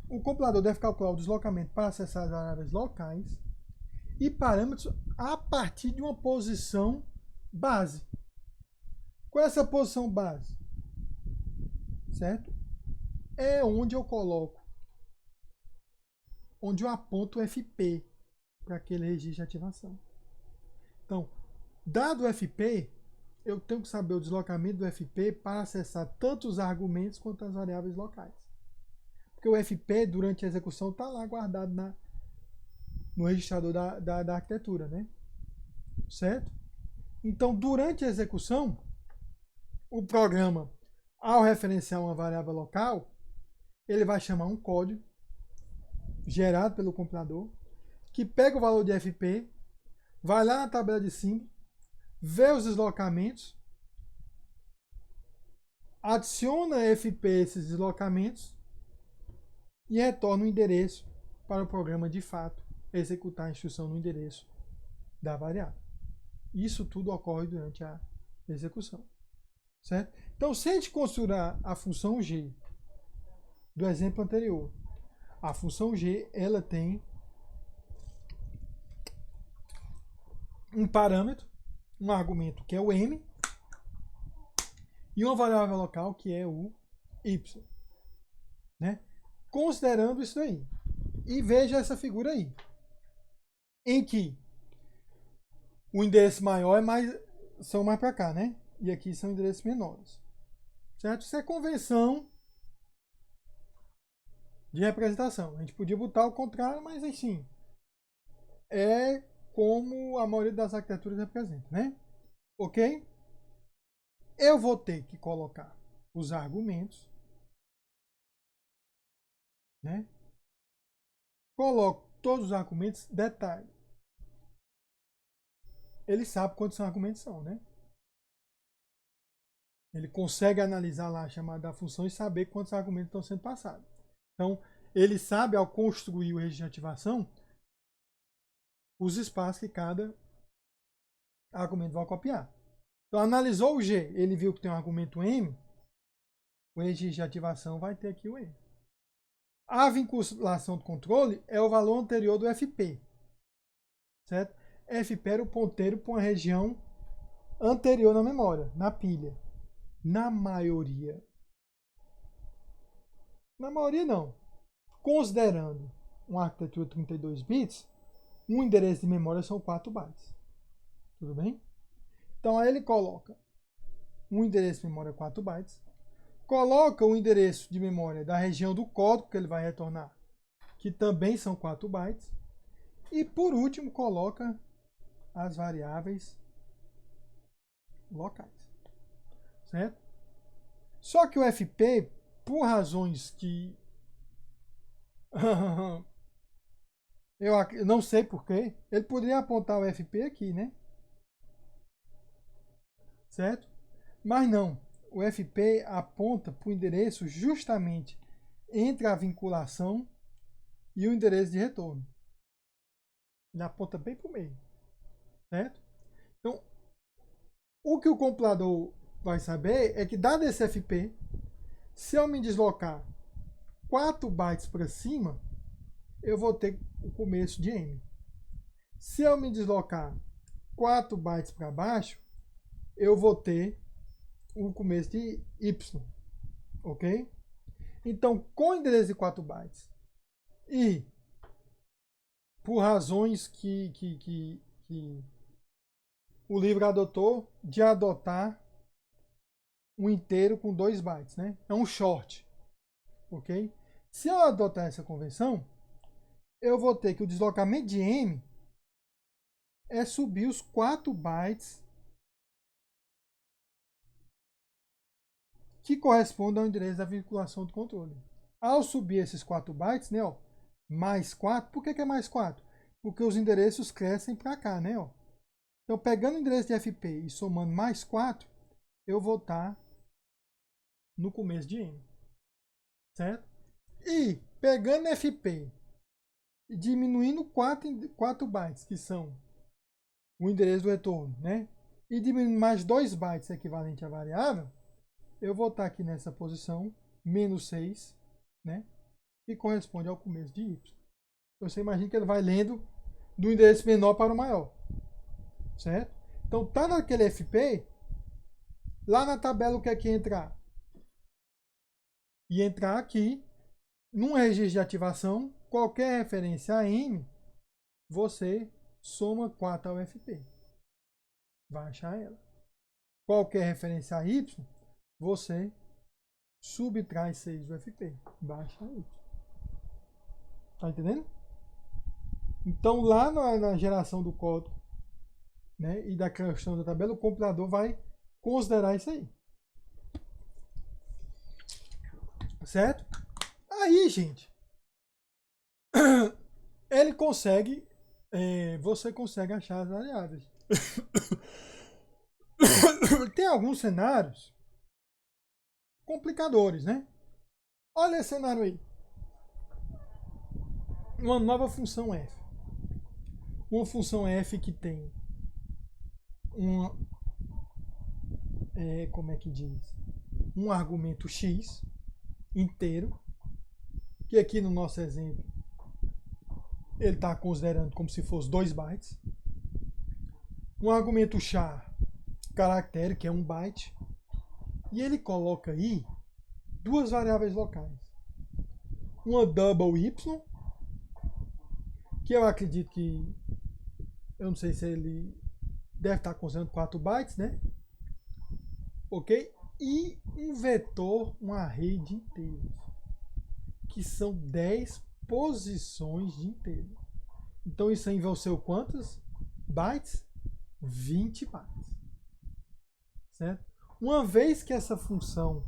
o compilador deve calcular o deslocamento para acessar as variáveis locais e parâmetros a partir de uma posição base. Qual é essa posição base? Certo? É onde eu coloco, onde eu aponto o FP para aquele registro de ativação. Então, dado o FP, eu tenho que saber o deslocamento do FP para acessar tanto os argumentos quanto as variáveis locais. Porque o FP, durante a execução, está lá guardado no registrador da arquitetura, né? Certo? Então, durante a execução, o programa, ao referenciar uma variável local, ele vai chamar um código gerado pelo compilador, que pega o valor de FP, vai lá na tabela de símbolo, vê os deslocamentos, adiciona FP a esses deslocamentos e retorna o endereço para o programa de fato executar a instrução no endereço da variável. Isso tudo ocorre durante a execução. Certo? Então, se a gente considerar a função G do exemplo anterior, a função G ela tem um parâmetro, um argumento que é o M, e uma variável local que é o Y. Né? Considerando isso daí. E veja essa figura aí, em que o endereço maior são mais para cá, né? E aqui são endereços menores. Certo? Isso é convenção de representação. A gente podia botar o contrário, mas enfim. É como a maioria das arquiteturas representa, né? Ok? Eu vou ter que colocar os argumentos, né? Coloco todos os argumentos, detalhe. Ele sabe quantos argumentos são, né? Ele consegue analisar lá a chamada da função e saber quantos argumentos estão sendo passados. Então, ele sabe, ao construir o registro de ativação, os espaços que cada argumento vai copiar. Então, analisou o G, ele viu que tem um argumento M, o registro de ativação vai ter aqui o M. A vinculação do controle é o valor anterior do FP. Certo? FP era o ponteiro para uma região anterior na memória, na pilha. Na maioria não. Considerando uma arquitetura 32 bits, um endereço de memória são 4 bytes. Tudo bem? Então aí ele coloca um endereço de memória 4 bytes, coloca o endereço de memória da região do código que ele vai retornar, que também são 4 bytes, e por último coloca as variáveis locais, certo? Só que o FP, por razões que eu não sei porquê, ele poderia apontar o FP aqui, né? Certo? Mas não. O FP aponta para o endereço justamente entre a vinculação e o endereço de retorno. Ele aponta bem para o meio. Certo? Então, o que o compilador vai saber é que, dado esse FP, se eu me deslocar 4 bytes para cima, eu vou ter o começo de M. Se eu me deslocar 4 bytes para baixo, eu vou ter o começo de Y. Ok? Então, com endereço de 4 bytes e por razões que o livro adotou de adotar um inteiro com 2 bytes, né? É um short, ok? Se eu adotar essa convenção, eu vou ter que o deslocamento de M é subir os 4 bytes que correspondem ao endereço da vinculação do controle. Ao subir esses 4 bytes, né, ó, mais 4, por que é mais 4? Porque os endereços crescem para cá, né, ó. Então, pegando o endereço de FP e somando mais 4, eu vou estar no começo de M, certo? E pegando FP e diminuindo 4 bytes, que são o endereço do retorno, né? E diminuindo mais 2 bytes equivalente à variável, eu vou estar aqui nessa posição, menos 6, né? Que corresponde ao começo de Y. Então, você imagina que ele vai lendo do endereço menor para o maior, certo? Então, tá naquele FP, lá na tabela o que é que entrar? E entrar aqui, num registro de ativação, qualquer referência a M, você soma 4 ao FP. Vai achar ela. Qualquer referência a Y, você subtrai 6 do FP. Vai achar Y. Tá entendendo? Então, lá na geração do código, né, e da questão da tabela, o compilador vai considerar isso aí. Certo? Aí, gente, ele consegue, você consegue achar as variáveis. Tem alguns cenários complicadores, né? Olha esse cenário aí. Uma nova função f. Uma função f que tem uma, como é que diz? Um argumento x inteiro, que aqui no nosso exemplo ele está considerando como se fosse 2 bytes. Um argumento char caractere, que é 1 byte. E ele coloca aí duas variáveis locais. Uma double y, que eu acredito que, eu não sei se ele deve estar considerando 4 bytes, né? Ok? E um vetor, um array de inteiros, que são 10 posições de inteiro. Então isso aí vão ser quantos bytes? 20 bytes. Certo? Uma vez que essa função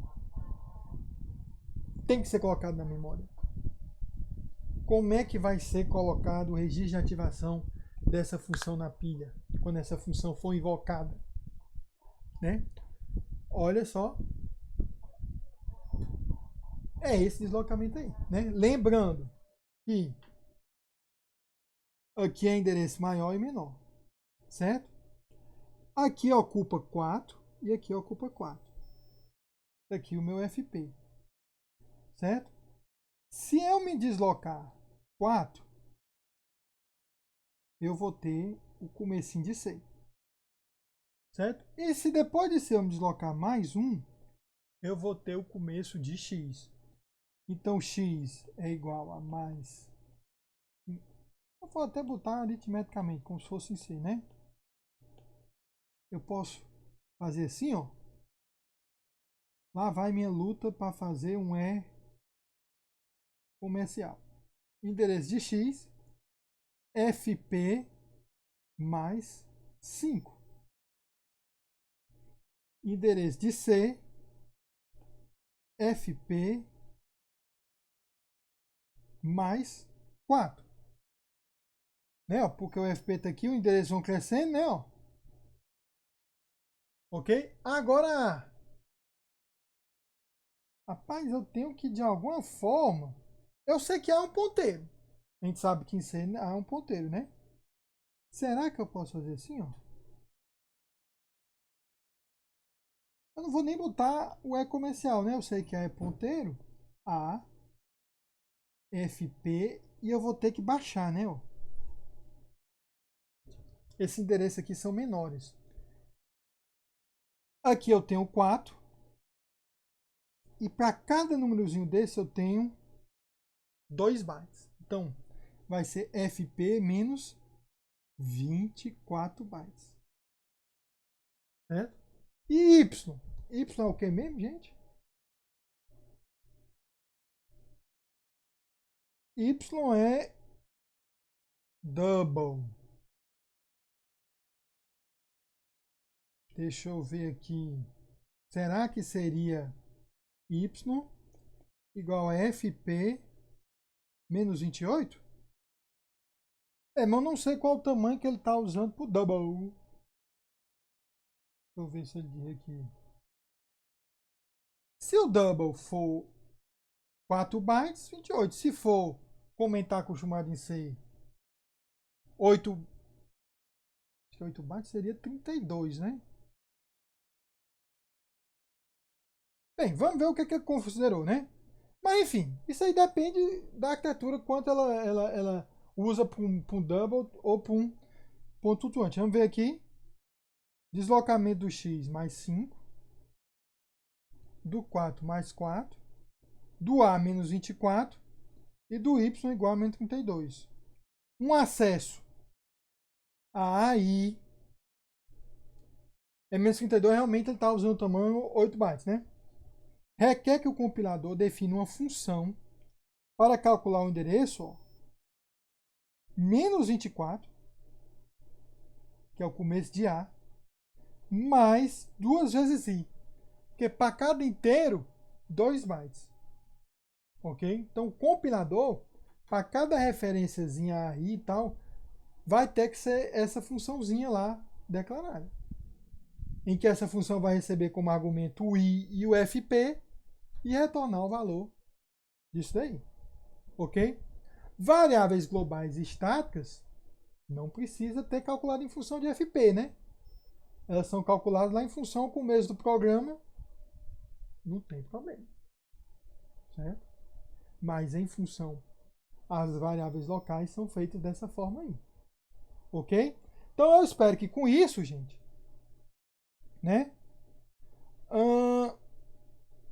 tem que ser colocada na memória, como é que vai ser colocado o registro de ativação dessa função na pilha, quando essa função for invocada? Né? Olha só. É esse deslocamento aí. Né? Lembrando que aqui é endereço maior e menor. Certo? Aqui ocupa 4 e aqui ocupa 4. Aqui o meu FP. Certo? Se eu me deslocar 4, eu vou ter o comecinho de C. Certo? E se depois de C eu me deslocar mais 1, eu vou ter o começo de X. Então X é igual a mais... Eu vou até botar aritmeticamente, como se fosse em C, né? Eu posso fazer assim, ó. Lá vai minha luta para fazer um E comercial. Endereço de X, FP mais 5. Endereço de C, FP mais 4. Né, ó, porque o FP está aqui, o endereço vão crescendo, né? Ó. Ok? Agora, rapaz, eu tenho que de alguma forma. Eu sei que há um ponteiro. A gente sabe que em C há um ponteiro, né? Será que eu posso fazer assim, ó? Eu não vou nem botar o E comercial, né? Eu sei que é ponteiro. A, FP. E eu vou ter que baixar, né? Ó. Esse endereço aqui são menores. Aqui eu tenho 4. E para cada númerozinho desse eu tenho 2 bytes. Então, vai ser FP menos 24 bytes. Certo? E Y? Y é o que mesmo, gente? Y é double. Deixa eu ver aqui. Será que seria Y igual a FP menos 28? É, mas eu não sei qual o tamanho que ele está usando para o double. Deixa eu ver se ele diz aqui. Se o double for 4 bytes, 28. Se for, como está acostumado em ser 8, acho que 8 bytes seria 32, né? Bem, vamos ver o que ele considerou, né? Mas enfim, isso aí depende da arquitetura, quanto ela usa para um double ou para um ponto flutuante. Vamos ver aqui. Deslocamento do x mais 5, do 4 mais 4, do a menos 24 e do y igual a menos 32. Um acesso a AI é menos 32, realmente ele está usando o tamanho 8 bytes, né? Requer que o compilador defina uma função para calcular o endereço, ó, menos 24, que é o começo de A, mais 2 vezes I. Porque para cada inteiro, 2 bytes. Ok? Então o compilador, para cada referênciazinha a I e tal, vai ter que ser essa funçãozinha lá declarada. Em que essa função vai receber como argumento o I e o FP e retornar o valor disso daí. Ok? Variáveis globais estáticas não precisa ter calculado em função de FP, né? Elas são calculadas lá em função com o começo do programa. Não tem problema. Certo? Mas em função, as variáveis locais são feitas dessa forma aí. Ok? Então eu espero que com isso, gente, né?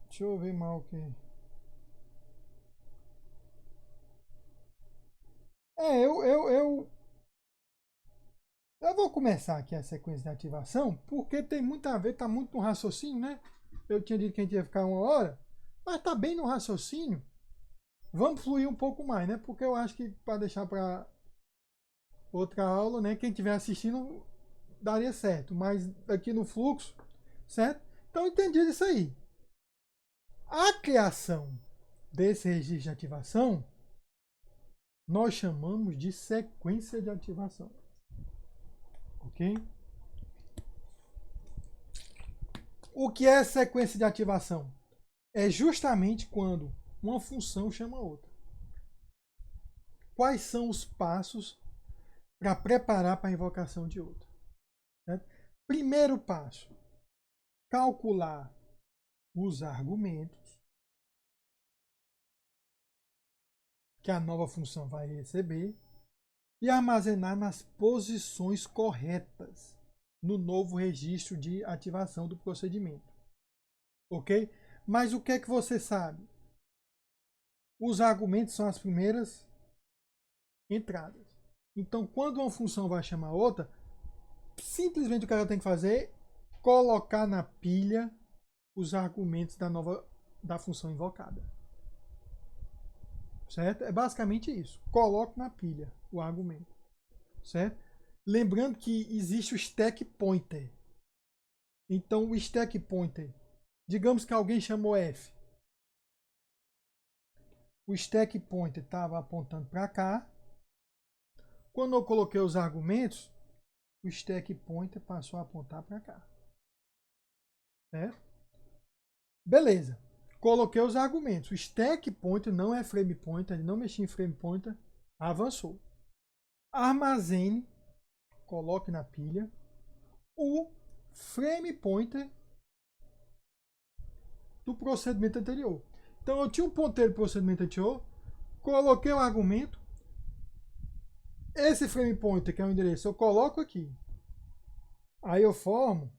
Deixa eu ver mal o que. Eu vou começar aqui a sequência de ativação, porque tem muito a ver, tá muito no raciocínio, né? Eu tinha dito que a gente ia ficar 1 hora, mas tá bem no raciocínio. Vamos fluir um pouco mais, né? Porque eu acho que para deixar para outra aula, né? Quem estiver assistindo daria certo, mas aqui no fluxo, certo? Então entendi isso aí. A criação desse registro de ativação nós chamamos de sequência de ativação. Ok? O que é sequência de ativação? É justamente quando uma função chama outra. Quais são os passos para preparar para a invocação de outra? Certo? Primeiro passo: calcular os argumentos que a nova função vai receber e armazenar nas posições corretas no novo registro de ativação do procedimento. Ok? Mas o que é que você sabe? Os argumentos são as primeiras entradas. Então, quando uma função vai chamar outra, simplesmente o que ela tem que fazer é colocar na pilha os argumentos da função invocada. Certo? É basicamente isso. Coloque na pilha o argumento. Certo? Lembrando que existe o stack pointer. Então, o stack pointer, digamos que alguém chamou F. O stack pointer estava apontando para cá. Quando eu coloquei os argumentos, o stack pointer passou a apontar para cá. Certo? Beleza. Coloquei os argumentos. O stack pointer não é frame pointer, ele não mexia em frame pointer. Avançou. Armazene, coloque na pilha o frame pointer do procedimento anterior. Então eu tinha um ponteiro do procedimento anterior, coloquei o argumento. Esse frame pointer, que é o endereço, eu coloco aqui. Aí eu formo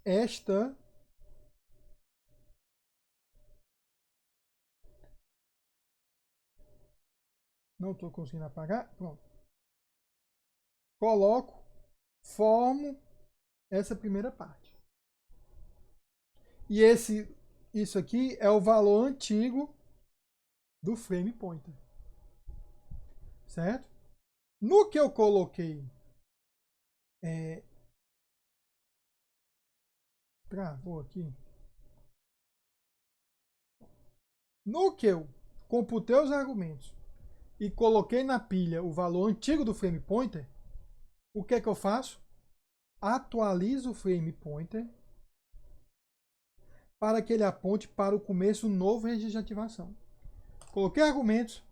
esta não estou conseguindo apagar, pronto. Coloco, formo essa primeira parte. E isso aqui é o valor antigo do frame pointer. Certo? No que eu coloquei travou aqui. No que eu computei os argumentos e coloquei na pilha o valor antigo do frame pointer, o que é que eu faço? Atualizo o frame pointer para que ele aponte para o começo do novo registro de ativação. Coloquei argumentos,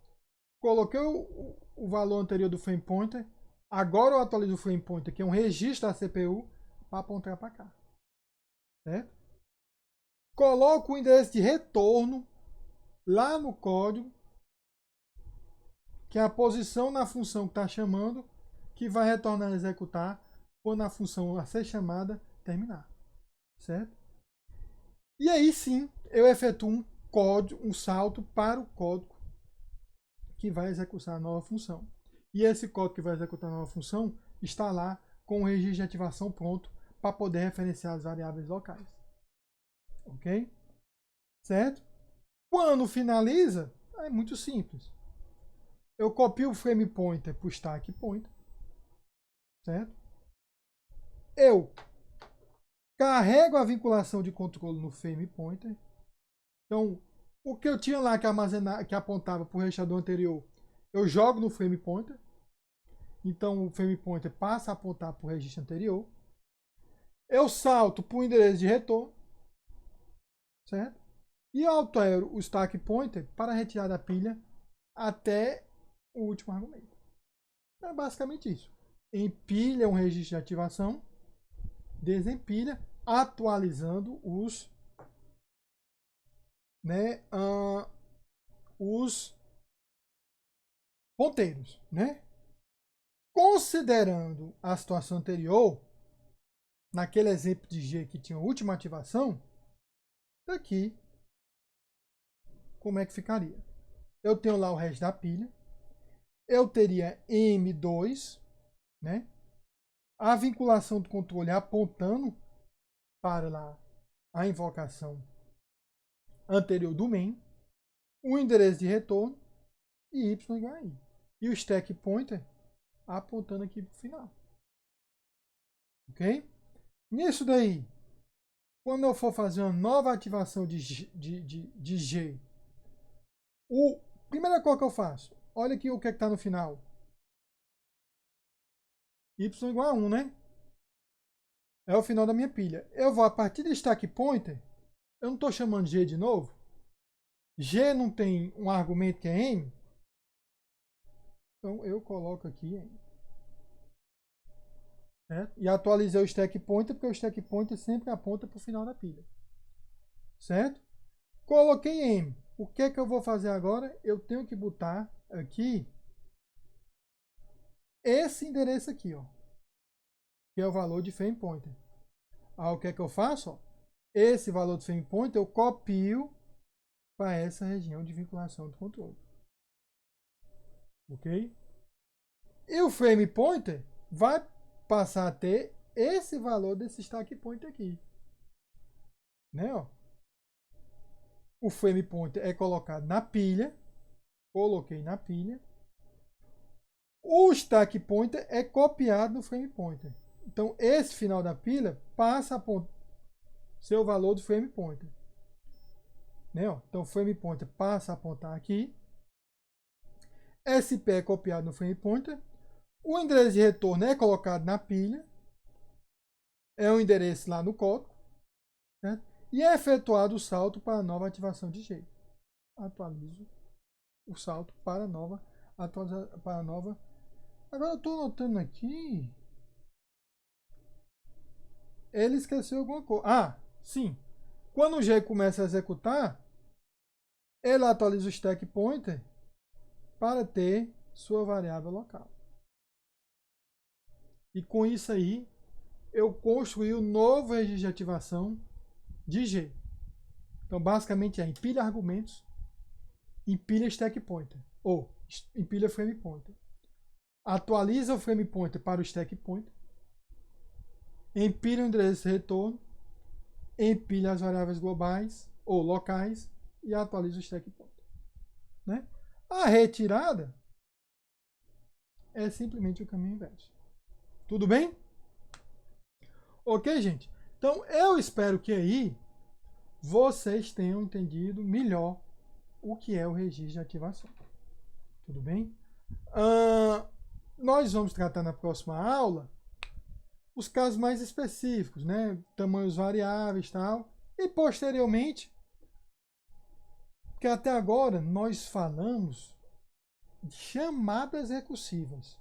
coloquei o valor anterior do frame pointer, agora eu atualizo o frame pointer, que é um registro da CPU, para apontar para cá. Certo? Coloco o endereço de retorno lá no código, que é a posição na função que está chamando, que vai retornar a executar quando a função a ser chamada terminar. Certo? E aí sim, eu efetuo um código, um salto para o código que vai executar a nova função. E esse código que vai executar a nova função está lá com o registro de ativação pronto para poder referenciar as variáveis locais. Ok? Certo? Quando finaliza, é muito simples. Eu copio o frame pointer para o stack pointer. Certo? Eu carrego a vinculação de controle no frame pointer. Então, o que eu tinha lá que armazenar, que apontava para o registrador anterior, eu jogo no frame pointer. Então, o frame pointer passa a apontar para o registro anterior. Eu salto para o endereço de retorno. Certo? E altero o stack pointer para retirar da pilha até o último argumento. É basicamente isso. Empilha um registro de ativação, desempilha, atualizando os ponteiros. Né? Considerando a situação anterior, naquele exemplo de G que tinha a última ativação, aqui, como é que ficaria? Eu tenho lá o resto da pilha, eu teria M2, né? A vinculação do controle apontando para lá a invocação anterior do main, o endereço de retorno e y igual a i. E o stack pointer apontando aqui para o final. Ok? Nisso daí, quando eu for fazer uma nova ativação de G, primeira coisa que eu faço, olha aqui o que está no final. Y igual a 1, né? É o final da minha pilha. Eu vou, a partir do stack pointer, eu não estou chamando G de novo. G não tem um argumento que é M. Então eu coloco aqui M. Certo? E atualizei o stack pointer, porque o stack pointer sempre aponta para o final da pilha. Certo? Coloquei M. O que é que eu vou fazer agora? Eu tenho que botar aqui esse endereço aqui, ó, que é o valor de frame pointer. O que é que eu faço? Ó? Esse valor de frame pointer eu copio para essa região de vinculação do controle. Ok? E o frame pointer vai passar a ter esse valor desse stack pointer aqui. Né? Ó? O frame pointer é colocado na pilha. Coloquei na pilha. O stack pointer é copiado no frame pointer. Então, esse final da pilha passa a ser o valor do frame pointer. Né? Então, o frame pointer passa a apontar aqui. SP é copiado no frame pointer. O endereço de retorno é colocado na pilha. É o endereço lá no código. Certo? E é efetuado o salto para a nova ativação de G. Atualizo o salto para a nova atualização. Agora eu estou notando aqui. Ele esqueceu alguma coisa. Ah, sim. Quando o G começa a executar, ele atualiza o stack pointer para ter sua variável local. E com isso aí, eu construí um novo registro de ativação de G. Então, basicamente é empilha argumentos, empilha stack pointer, ou empilha frame pointer. Atualiza o frame pointer para o stack pointer, empilha o endereço de retorno, empilha as variáveis globais ou locais e atualiza o stack pointer. Né? A retirada é simplesmente o caminho inverso. Tudo bem? Ok, gente? Então, eu espero que aí vocês tenham entendido melhor o que é o registro de ativação. Tudo bem? Nós vamos tratar na próxima aula os casos mais específicos, né? Tamanhos variáveis e tal. E posteriormente, que até agora nós falamos de chamadas recursivas.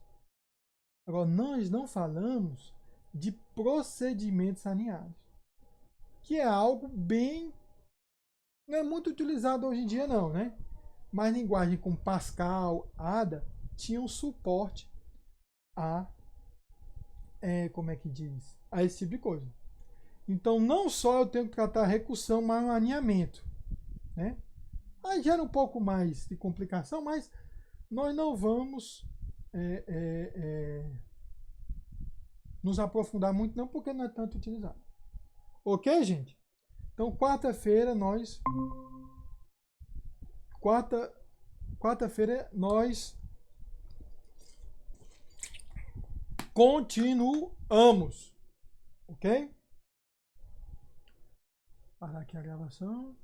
Agora, nós não falamos de procedimentos alinhados, que é algo bem... não é muito utilizado hoje em dia não, né? Mas linguagem como Pascal, Ada, tinham suporte a, como é que diz? A esse tipo de coisa. Então, não só eu tenho que tratar a recursão, mas um alinhamento, né? Aí gera um pouco mais de complicação, mas nós não vamos nos aprofundar muito não, porque não é tanto utilizado. Ok, gente? Então, quarta-feira nós continuamos. Ok? Parar aqui a gravação.